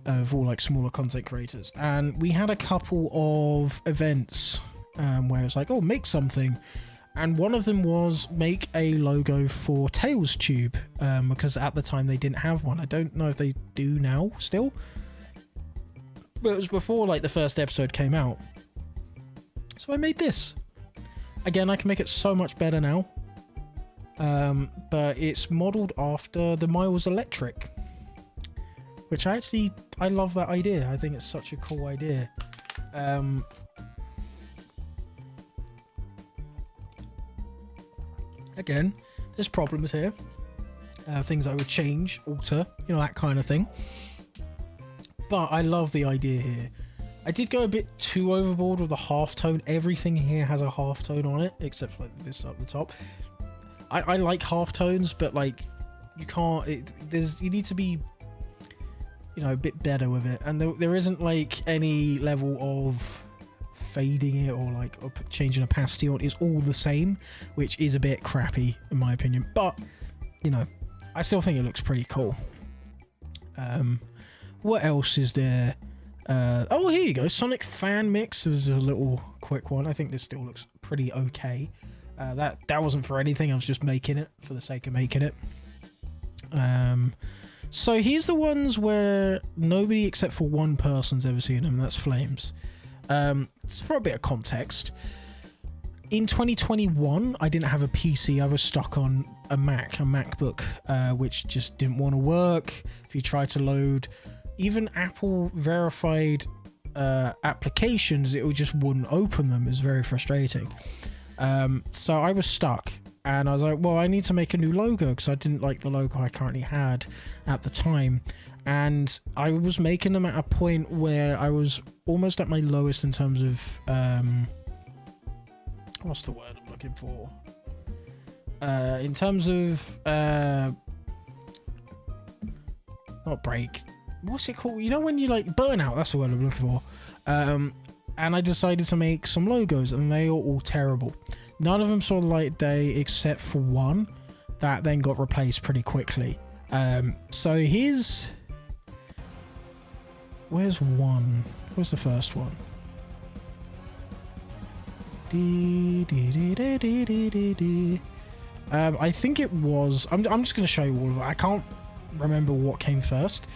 of all like smaller content creators, and we had a couple of events where it's like, oh, make something, and one of them was make a logo for Tails Tube, because at the time they didn't have one. I don't know if they do now still, but it was before like the first episode came out. So I made this. Again, I can make it so much better now. But it's modeled after the Miles Electric, which I love that idea. I think it's such a cool idea. Again, there's problems here. Things I would change, alter, you know, that kind of thing. But I love the idea here. I did go a bit too overboard with the halftone. Everything here has a halftone on it, except like this up the top. I like halftones, but like you can't. You need to be, you know, a bit better with it. And there isn't like any level of fading it or like changing opacity on it. It's all the same, which is a bit crappy in my opinion. But you know, I still think it looks pretty cool. What else is there? Oh, here you go. Sonic Fan Mix. This is a little quick one. I think this still looks pretty okay. That wasn't for anything. I was just making it for the sake of making it. So here's the ones where nobody except for one person's ever seen them. That's Flames. For a bit of context, in 2021, I didn't have a PC. I was stuck on a MacBook, which just didn't want to work. If you try to load even Apple verified applications, it just wouldn't open them. It was very frustrating. So I was stuck, and I was like, well, I need to make a new logo because I didn't like the logo I currently had at the time. And I was making them at a point where I was almost at my lowest in terms of what's the word I'm looking for? In terms of not break. What's it called? You know when you like burnout? That's the word I'm looking for. And I decided to make some logos, and they are all terrible. None of them saw the light of day except for one that then got replaced pretty quickly. So here's... Where's one? Where's the first one? I think it was... I'm just going to show you all of it. I can't remember what came first.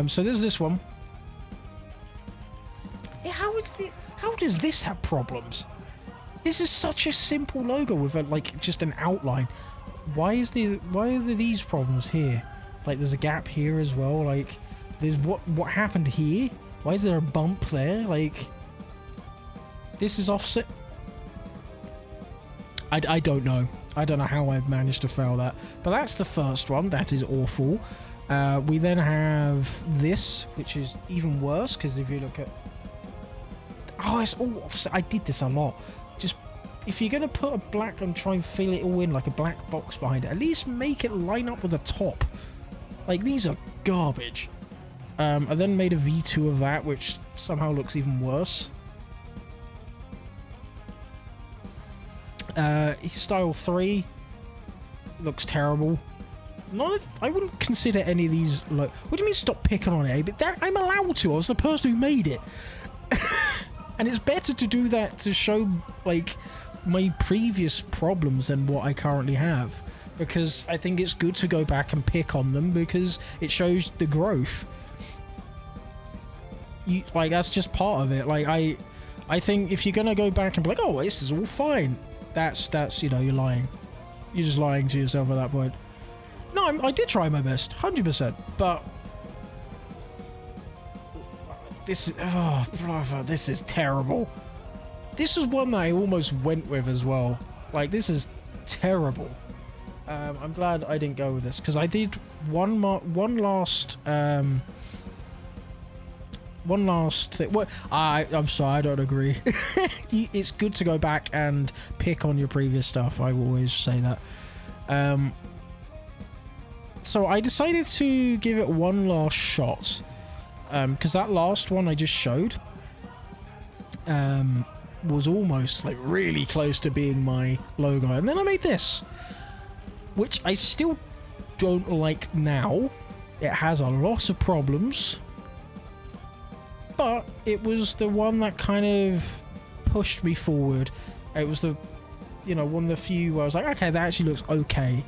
So there's this one. How does this have problems? This is such a simple logo with like just an outline. Why are there these problems here? Like there's a gap here as well. Like there's what happened here? Why is there a bump there? Like this is offset. I don't know. I don't know how I managed to fail that. But that's the first one. That is awful. We then have this, which is even worse because if you look at... Oh, it's all offset. I did this a lot. Just, if you're going to put a black and try and fill it all in like a black box behind it, at least make it line up with the top. Like, these are garbage. I then made a V2 of that, which somehow looks even worse. Style 3 looks terrible. I wouldn't consider any of these like... What do you mean stop picking on it? But that, I'm allowed to. I was the person who made it. And it's better to do that to show like my previous problems than what I currently have, because I think it's good to go back and pick on them because it shows the growth. Like that's just part of it. Like I think if you're gonna go back and be like, oh, this is all fine, that's you know, you're lying. You're just lying to yourself at that point. No, I did try my best, 100%, but this is, oh brother, this is terrible. This is one that I almost went with as well. Like, this is terrible. I'm glad I didn't go with this because I did one last thing. What? I'm sorry, I don't agree. It's good to go back and pick on your previous stuff. I will always say that. So I decided to give it one last shot. Because that last one I just showed was almost like really close to being my logo. And then I made this, which I still don't like now. It has a lot of problems. But it was the one that kind of pushed me forward. It was the, you know, one of the few where I was like, okay, that actually looks okay.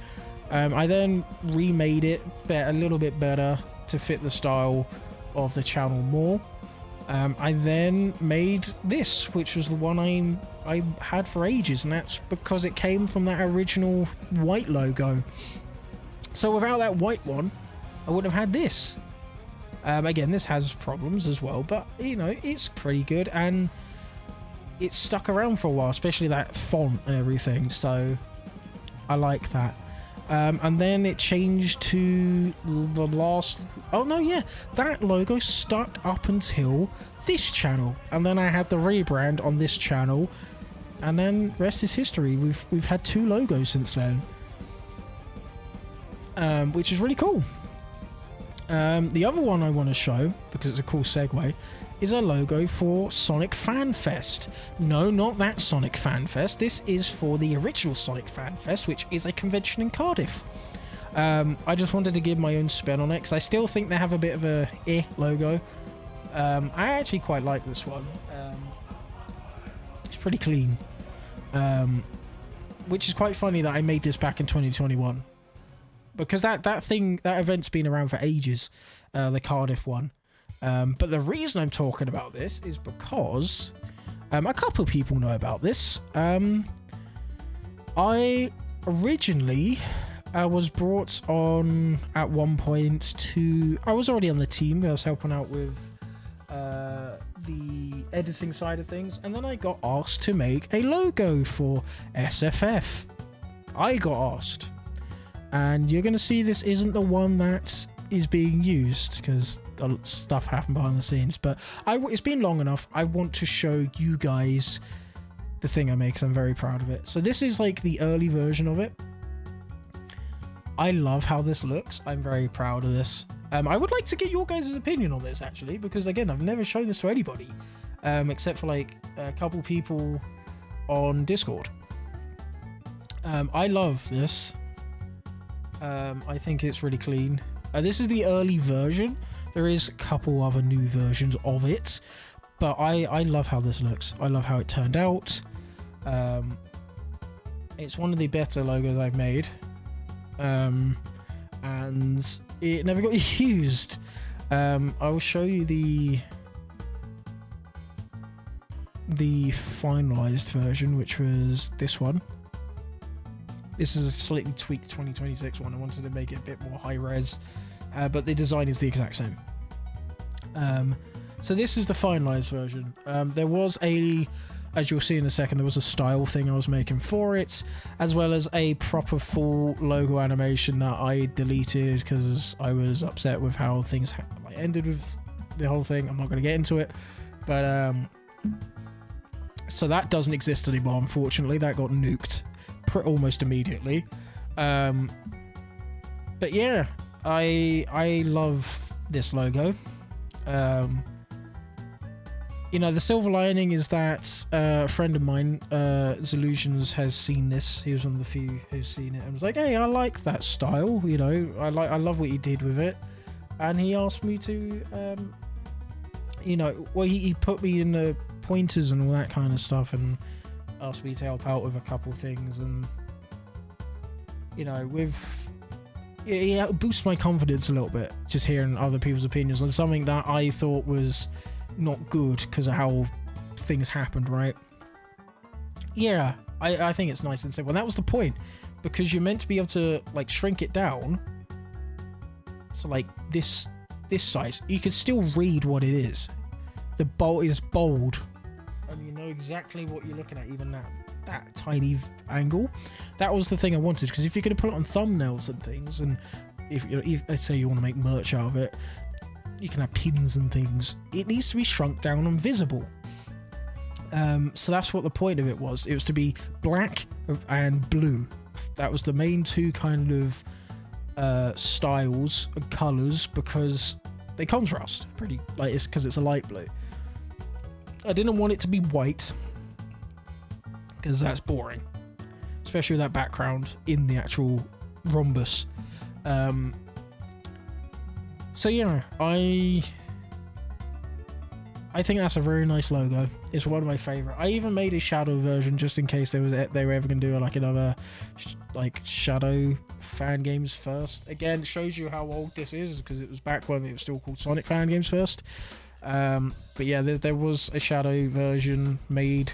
I then remade it a little bit better to fit the style of the channel more. I then made this, which was the one I had for ages, and that's because it came from that original white logo. So without that white one, I wouldn't have had this. Again, this has problems as well, but you know, it's pretty good, and it's stuck around for a while, especially that font and everything, so I like that. And then it changed to the last... Oh, no, yeah. That logo stuck up until this channel. And then I had the rebrand on this channel. And then rest is history. We've had 2 logos since then. Which is really cool. The other one I want to show, because it's a cool segue, is a logo for Sonic Fan Fest. No, not that Sonic Fan Fest. This is for the original Sonic Fan Fest, which is a convention in Cardiff. I just wanted to give my own spin on it, because I still think they have a bit of a logo. I actually quite like this one. It's pretty clean. Which is quite funny that I made this back in 2021. Because that event's been around for ages, the Cardiff one. But the reason I'm talking about this is because a couple of people know about this. I originally was brought on at one point to... I was already on the team. I was helping out with the editing side of things. And then I got asked to make a logo for SFF. I got asked. And you're going to see this isn't the one that is being used, because stuff happened behind the scenes, but it's been long enough. I want to show you guys the thing I make, because I'm very proud of it. So this is like the early version of it. I love how this looks. I'm very proud of this. I would like to get your guys' opinion on this, actually, because again, I've never shown this to anybody, except for like a couple people on Discord. I love this. I think it's really clean. This is the early version. There is a couple other new versions of it, but I love how this looks. I love how it turned out. It's one of the better logos I've made, and it never got used. I will show you the finalized version, which was this one. This is a slightly tweaked 2026 one. I wanted to make it a bit more high res, but the design is the exact same. So this is the finalized version. There was as you'll see in a second, there was a style thing I was making for it, as well as a proper full logo animation that I deleted because I was upset with how things ended with the whole thing. I'm not going to get into it, but so that doesn't exist anymore, unfortunately. That got nuked almost immediately. But yeah, I love this logo. You know, the silver lining is that a friend of mine, Zillusions, has seen this. He was one of the few who's seen it and was like, hey, I like that style, you know, I love what you did with it. And he asked me to you know, well, he put me in the pointers and all that kind of stuff, and asked me to help out with a couple things, and you know, it boosts my confidence a little bit just hearing other people's opinions on something that I thought was not good because of how things happened, right? Yeah, I think it's nice and simple. And that was the point, because you're meant to be able to like shrink it down, so like this size, you can still read what it is. The bold is bold, and you know exactly what you're looking at, even that tiny angle. That was the thing I wanted, because if you're going to put it on thumbnails and things, and if let's say you want to make merch out of it, you can have pins and things, it needs to be shrunk down and visible. So that's what the point of it was. It was to be black and blue. That was the main two kind of styles and colors, because they contrast pretty, like, it's because it's a light blue. I didn't want it to be white, because that's boring, especially with that background in the actual rhombus. So yeah, I think that's a very nice logo. It's one of my favorite. I even made a shadow version just in case they were ever going to do like another like Shadow Fan Games First. Again, it shows you how old this is, because it was back when it was still called Sonic Fan Games First. But yeah, there was a shadow version made.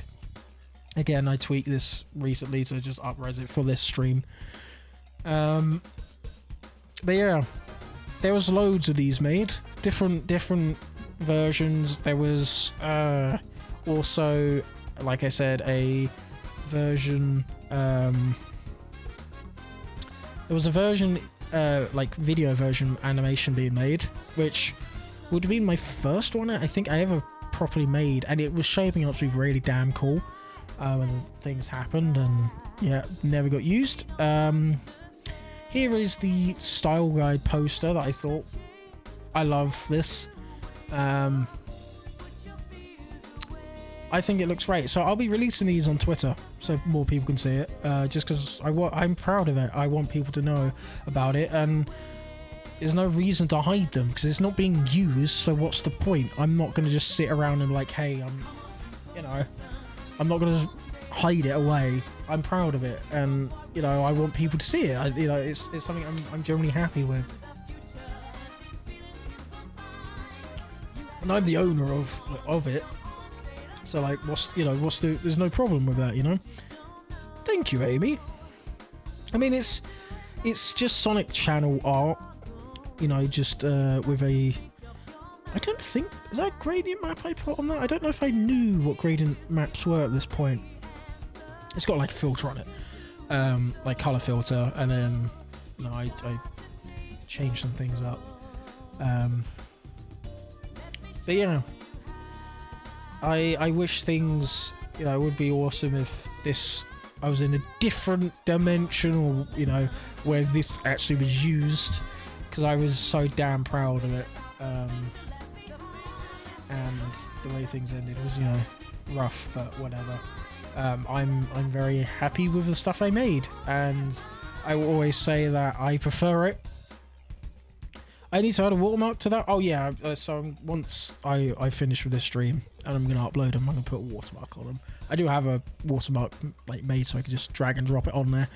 Again, I tweaked this recently to just up-res it for this stream. But yeah, there was loads of these made, different versions. There was also, like I said, a version. There was a version, like video version animation being made, which would have been my first one I think I ever properly made, and it was shaping up to be really damn cool. When things happened, and yeah, never got used. Here is the style guide poster that I thought. I love this. I think it looks great. So I'll be releasing these on Twitter so more people can see it. Just because I'm proud of it. I want people to know about it, and there's no reason to hide them because it's not being used. So what's the point? I'm not going to just sit around and like, hey, I'm not going to hide it away. I'm proud of it, and I want people to see it. It's something I'm generally happy with, and I'm the owner of it. So like, there's no problem with that, Thank you, Amy. I mean, it's just Sonic Channel art, just with a. I don't think... Is that a gradient map I put on that? I don't know if I knew what gradient maps were at this point. It's got like a filter on it. Like colour filter, and then I changed some things up. But yeah. I wish things, would be awesome if I was in a different dimension, or, where this actually was used, because I was so damn proud of it. And the way things ended was, rough, but whatever. I'm very happy with the stuff I made, and I will always say that I prefer it. I need to add a watermark to that. Oh yeah, so once I finish with this stream and I'm gonna upload them, I'm gonna put a watermark on them. I do have a watermark like made, so I can just drag and drop it on there.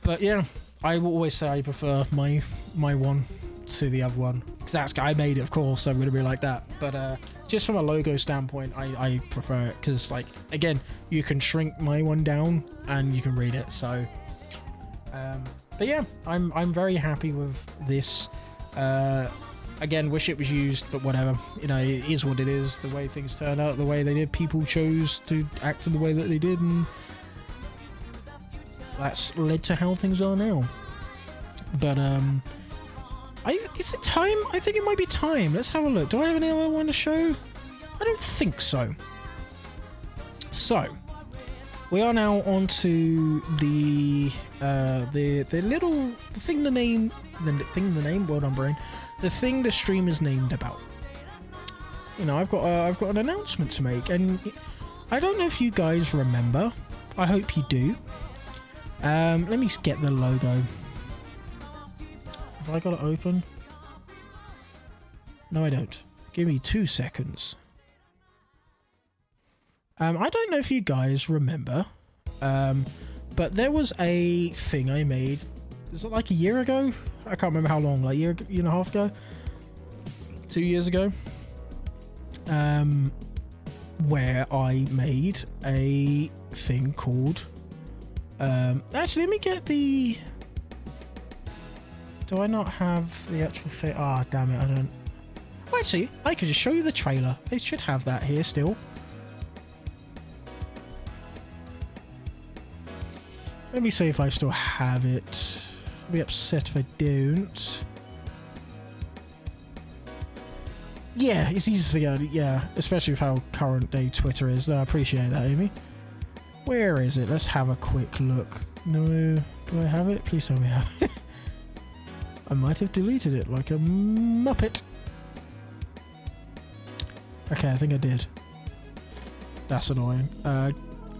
But yeah, I will always say I prefer my one to the other one, because I made it, of course, so I'm gonna be like that. But just from a logo standpoint, I prefer it, because like, again, you can shrink my one down and you can read it. So but yeah, I'm very happy with this. Again, wish it was used, but whatever, it is what it is. The way things turned out, the way they did, people chose to act in the way that they did, and that's led to how things are now. But is it time? I think it might be time. Let's have a look. Do I have any other one to show? I don't think so. So we are now on to the thing the stream is named about. I've got an announcement to make, and I don't know if you guys remember. I hope you do. Let me get the logo. Have I got it open? No, I don't. Give me 2 seconds. I don't know if you guys remember, but there was a thing I made. Is it like a year ago? I can't remember how long. Like year and a half ago? 2 years ago? Where I made a thing called... actually, let me get the... Do I not have the actual thing? Ah, damn it, I don't... Actually, I could just show you the trailer. They should have that here still. Let me see if I still have it. I'll be upset if I don't. Yeah, it's easy to figure out. Yeah, especially with how current day Twitter is. I appreciate that, Amy. Where is it? Let's have a quick look. No, do I have it? Please tell me I have it. I might have deleted it like a muppet. Okay, I think I did. That's annoying.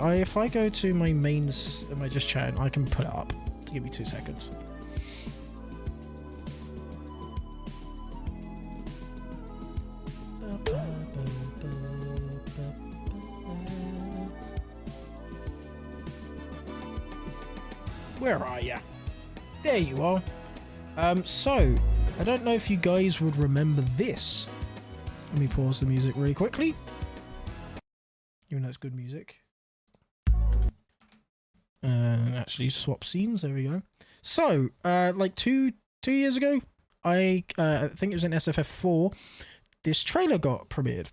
If I go to my mains, am I just chatting? I can put it up. Give me 2 seconds. Where are ya? There you are. So, I don't know if you guys would remember this. Let me pause the music really quickly. Even though it's good music. Actually swap scenes, there we go. So, like two years ago, I think it was in SFF4, this trailer got premiered.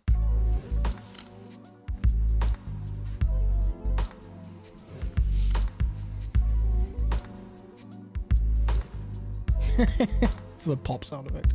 For the pop sound effect.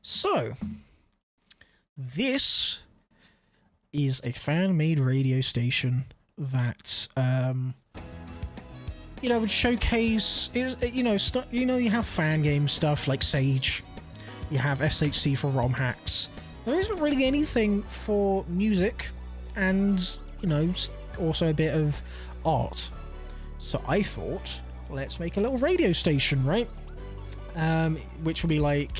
So, this is a fan-made radio station that, would showcase, you have fan game stuff like Sage, you have SHC for ROM hacks. There isn't really anything for music and, also a bit of art. So I thought, let's make a little radio station, right? Which will be like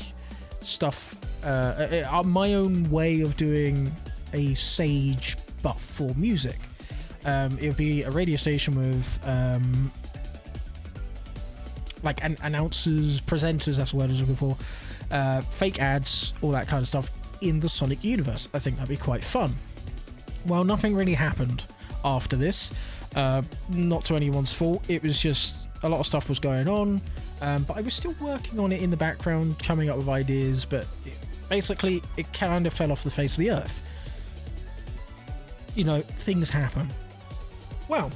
stuff, my own way of doing a Sage but for music. It would be a radio station with like announcers, presenters, that's the word I was looking for, fake ads, all that kind of stuff in the Sonic universe. I think that'd be quite fun. Well, nothing really happened after this, not to anyone's fault. It was just a lot of stuff was going on, but I was still working on it in the background, coming up with ideas, but basically it kind of fell off the face of the earth. Things happen. Well,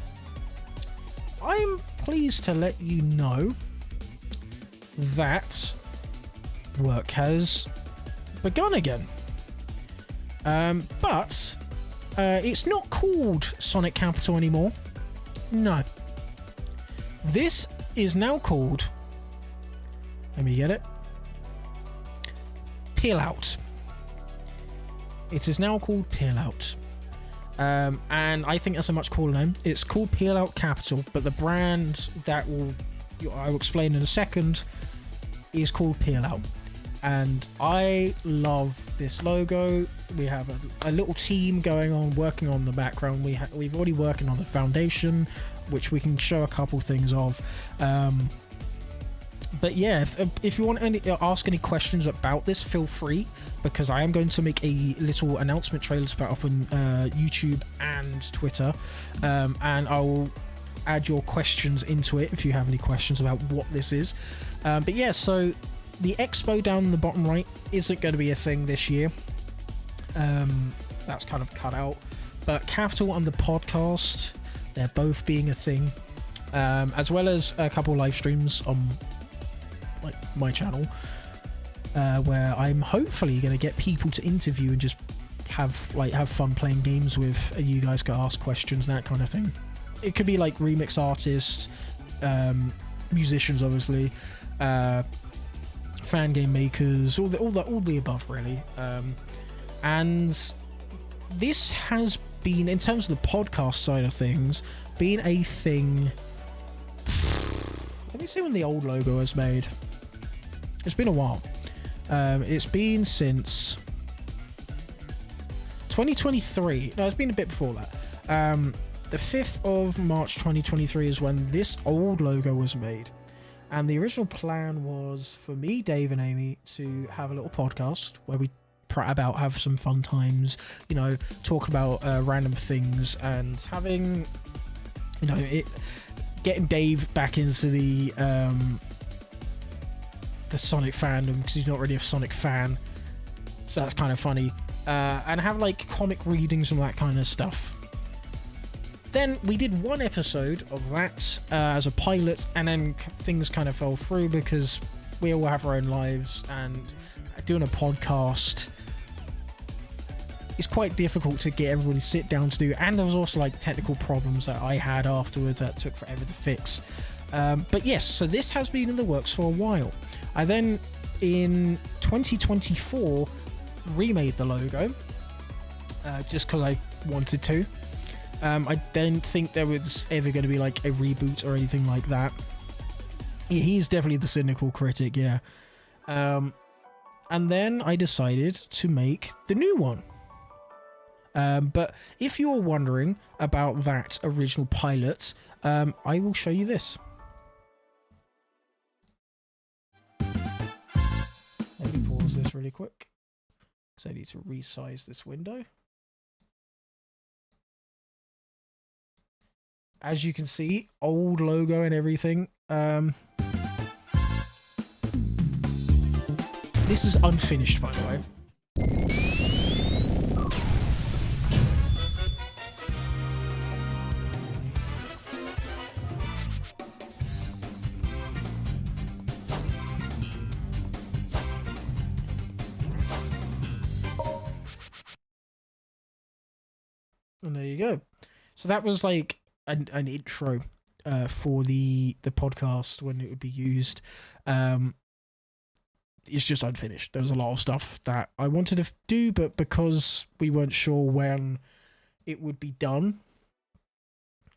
I'm pleased to let you know that work has begun again. But it's not called Sonic Capital anymore. No. This is now called, let me get it, Peel Out. It is now called Peel Out. And I think that's a much cooler name. It's called Peel Out Capital, but the brand that I will explain in a second is called Peel Out. And I love this logo. We have a little team going on, working on the background. We've already working on the foundation, which we can show a couple things of. But yeah, if you want ask any questions about this, feel free, because I am going to make a little announcement trailer to put up on YouTube and Twitter, and I will add your questions into it if you have any questions about what this is. But yeah, so the expo down in the bottom right isn't going to be a thing this year. That's kind of cut out. But Capital and the podcast, they're both being a thing, as well as a couple live streams on my channel, where I'm hopefully going to get people to interview and just have fun playing games with, and you guys can ask questions and that kind of thing. It could be like remix artists, musicians, obviously, fan game makers, all the above, really. And this has been, in terms of the podcast side of things, been a thing. Let me see when the old logo was made. It's been a while. It's been since 2023. No, it's been a bit before that. The 5th of March 2023 is when this old logo was made. And the original plan was for me, Dave, and Amy to have a little podcast where we have some fun times, talk about random things, and having, getting Dave back into the Sonic fandom, because he's not really a Sonic fan, so that's kind of funny, and have like comic readings and that kind of stuff. Then we did one episode of that as a pilot, and then things kind of fell through because we all have our own lives, and doing a podcast is quite difficult to get everybody to sit down to do, and there was also like technical problems that I had afterwards that took forever to fix. But yes, so this has been in the works for a while. I then, in 2024, remade the logo, just because I wanted to. I don't think there was ever going to be like a reboot or anything like that. Yeah, he's definitely the cynical critic, yeah. And then I decided to make the new one. But if you're wondering about that original pilot, I will show you this. Let me pause this really quick, because I need to resize this window. As you can see, old logo and everything. This is unfinished, by the way. And there you go. So that was like an intro for the podcast when it would be used. It's just unfinished. There was a lot of stuff that I wanted to do, but because we weren't sure when it would be done,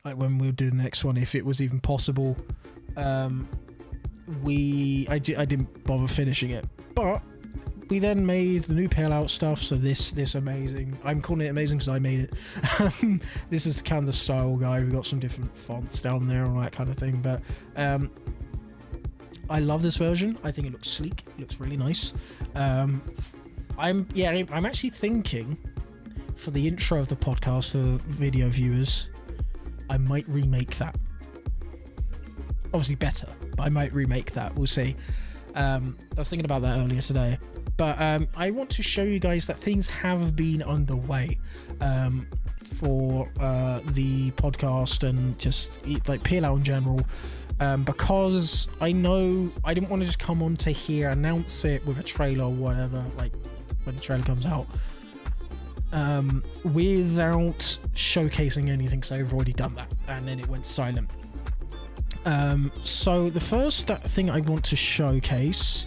like when we'll do the next one, if it was even possible, I didn't bother finishing it. But we then made the new Pale Out stuff, so this amazing. I'm calling it amazing because I made it. This is kind of the style guide. We've got some different fonts down there and all that kind of thing, but I love this version. I think it looks sleek. It looks really nice. I'm actually thinking for the intro of the podcast for video viewers, I might remake that. Obviously better, but I might remake that. We'll see. I was thinking about that earlier today. But I want to show you guys that things have been underway for the podcast and just like Peel Out in general. Because I know I didn't want to just come on to here, announce it with a trailer or whatever, like when the trailer comes out, without showcasing anything, because I've already done that and then it went silent. So the first thing I want to showcase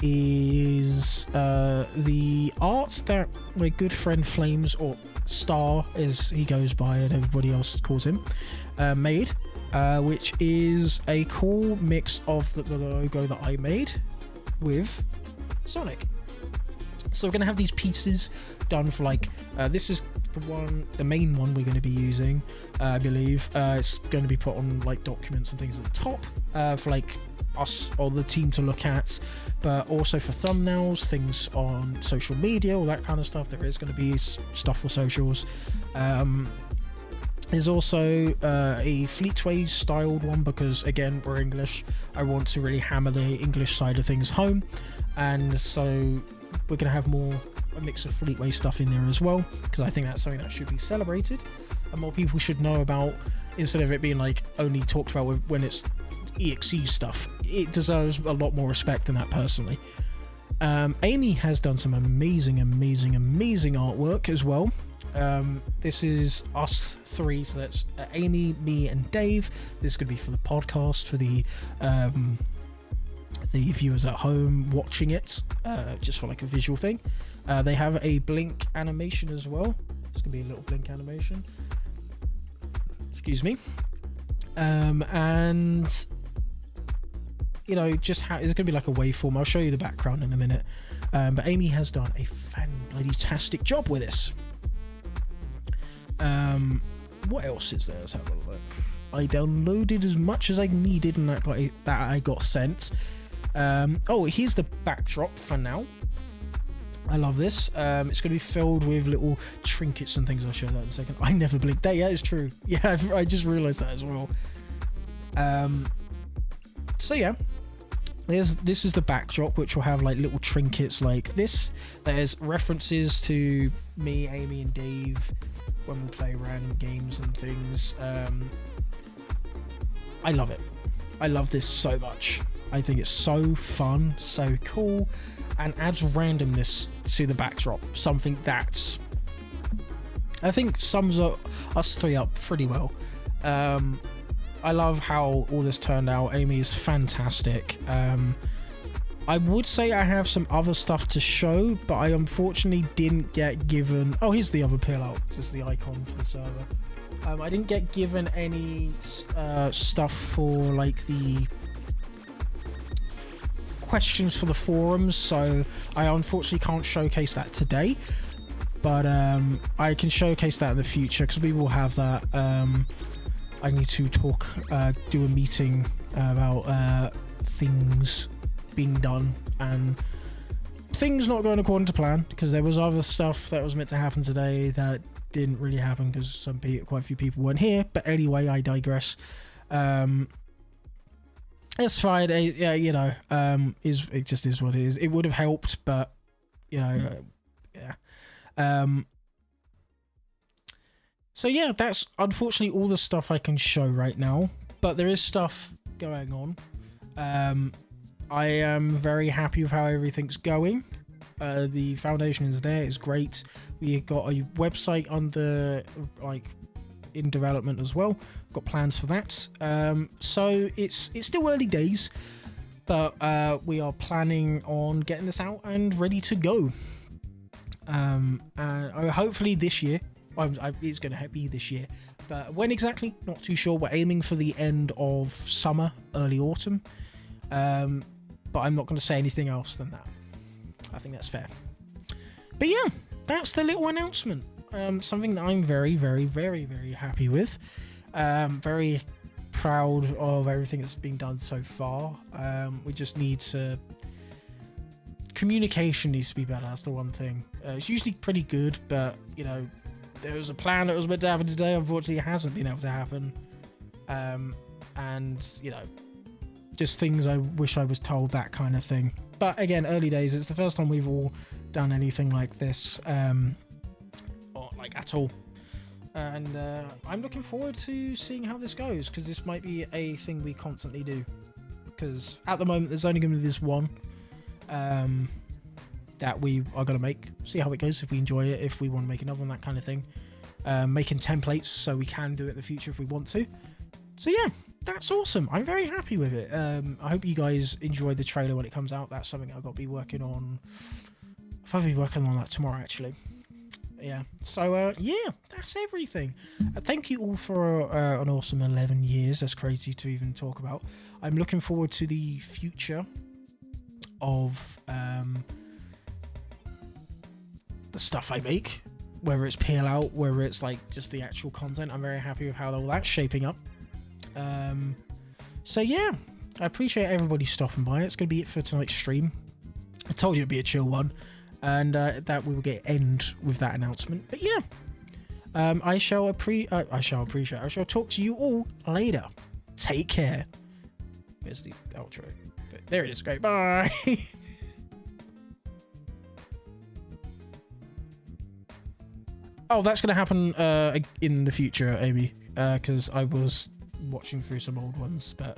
is the art that my good friend Flames, or Star as he goes by and everybody else calls him, made. Which is a cool mix of the logo that I made with Sonic. So we're going to have these pieces done for like, this is the main one we're going to be using, I believe. It's going to be put on like documents and things at the top for like us or the team to look at, but also for thumbnails, things on social media, all that kind of stuff. There is going to be stuff for socials. There's also a Fleetway styled one because, again, we're English. I want to really hammer the English side of things home. And so we're going to have a mix of Fleetway stuff in there as well, because I think that's something that should be celebrated and more people should know about, instead of it being like only talked about when it's EXE stuff. It deserves a lot more respect than that, personally. Amy has done some amazing artwork as well. This is us three, so that's Amy, me, and Dave. This is going to be for the podcast, for the viewers at home watching it, just for like a visual thing. They have a blink animation as well. It's going to be a little blink animation. Excuse me. And you know, just how it's going to be like a waveform. I'll show you the background in a minute. But Amy has done a fantastic job with this. What else is there? Let's have a look. I downloaded as much as I needed, and that I got sent. Oh, here's the backdrop for now. I love this. It's going to be filled with little trinkets and things. I'll show that in a second. I never blinked. Yeah, it's true. Yeah, I just realised that as well. So yeah, this is the backdrop, which will have like little trinkets like this. There's references to me, Amy, and Dave when we play random games and things. I love it. I love this so much. I think it's so fun, so cool, and adds randomness to the backdrop. Something that's, I think, sums up us three up pretty well. I love how all this turned out. Amy is fantastic. I would say I have some other stuff to show, but I unfortunately didn't get given... Oh, here's the other Peel Out. Just the icon for the server. I didn't get given any stuff for like the questions for the forums, so I unfortunately can't showcase that today, but I can showcase that in the future because we will have that. I need to do a meeting about things being done and things not going according to plan, because there was other stuff that was meant to happen today that didn't really happen because quite a few people weren't here. But anyway, I digress. It's fine. Yeah, you know, it just is what it is. It would have helped, but you know, yeah. So yeah, that's unfortunately all the stuff I can show right now. But there is stuff going on. I am very happy with how everything's going. The foundation is there. It's great. We got a website in development as well. Got plans for that. So it's still early days, but we are planning on getting this out and ready to go. And hopefully this year. It's going to be this year, but when exactly, not too sure. We're aiming for the end of summer, early autumn. But I'm not going to say anything else than that. I think that's fair. But yeah, that's the little announcement. Something that I'm very, very, very, very happy with. Very proud of everything that's been done so far. We just need to... Communication needs to be better. That's the one thing. It's usually pretty good, but, you know, there was a plan that was meant to happen today. Unfortunately, it hasn't been able to happen. And, you know, just things I wish I was told, that kind of thing. But again, early days. It's the first time we've all done anything like this, or like at all. And I'm looking forward to seeing how this goes, because this might be a thing we constantly do. Because at the moment, there's only going to be this one that we are going to make. See how it goes, if we enjoy it, if we want to make another one, that kind of thing. Making templates so we can do it in the future if we want to. So yeah, that's awesome. I'm very happy with it. I hope you guys enjoy the trailer when it comes out. That's something I've got to be working on. I'll probably be working on that tomorrow, actually. Yeah. So yeah, that's everything. Thank you all for an awesome 11 years. That's crazy to even talk about. I'm looking forward to the future of the stuff I make, whether it's peel out, whether it's like just the actual content. I'm very happy with how all that's shaping up. So yeah, I appreciate everybody stopping by. It's gonna be it for tonight's stream. I told you it'd be a chill one, and that we will get end with that announcement. But yeah, I shall talk to you all later. Take care. Where's the outro? There it is. Great. Bye. Oh, that's going to happen in the future, Amy, because I was watching through some old ones, but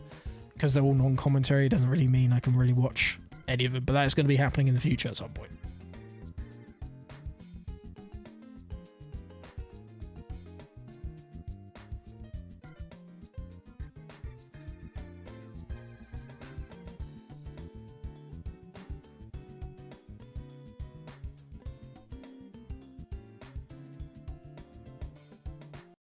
because they're all non-commentary, it doesn't really mean I can really watch any of them, but that's going to be happening in the future at some point.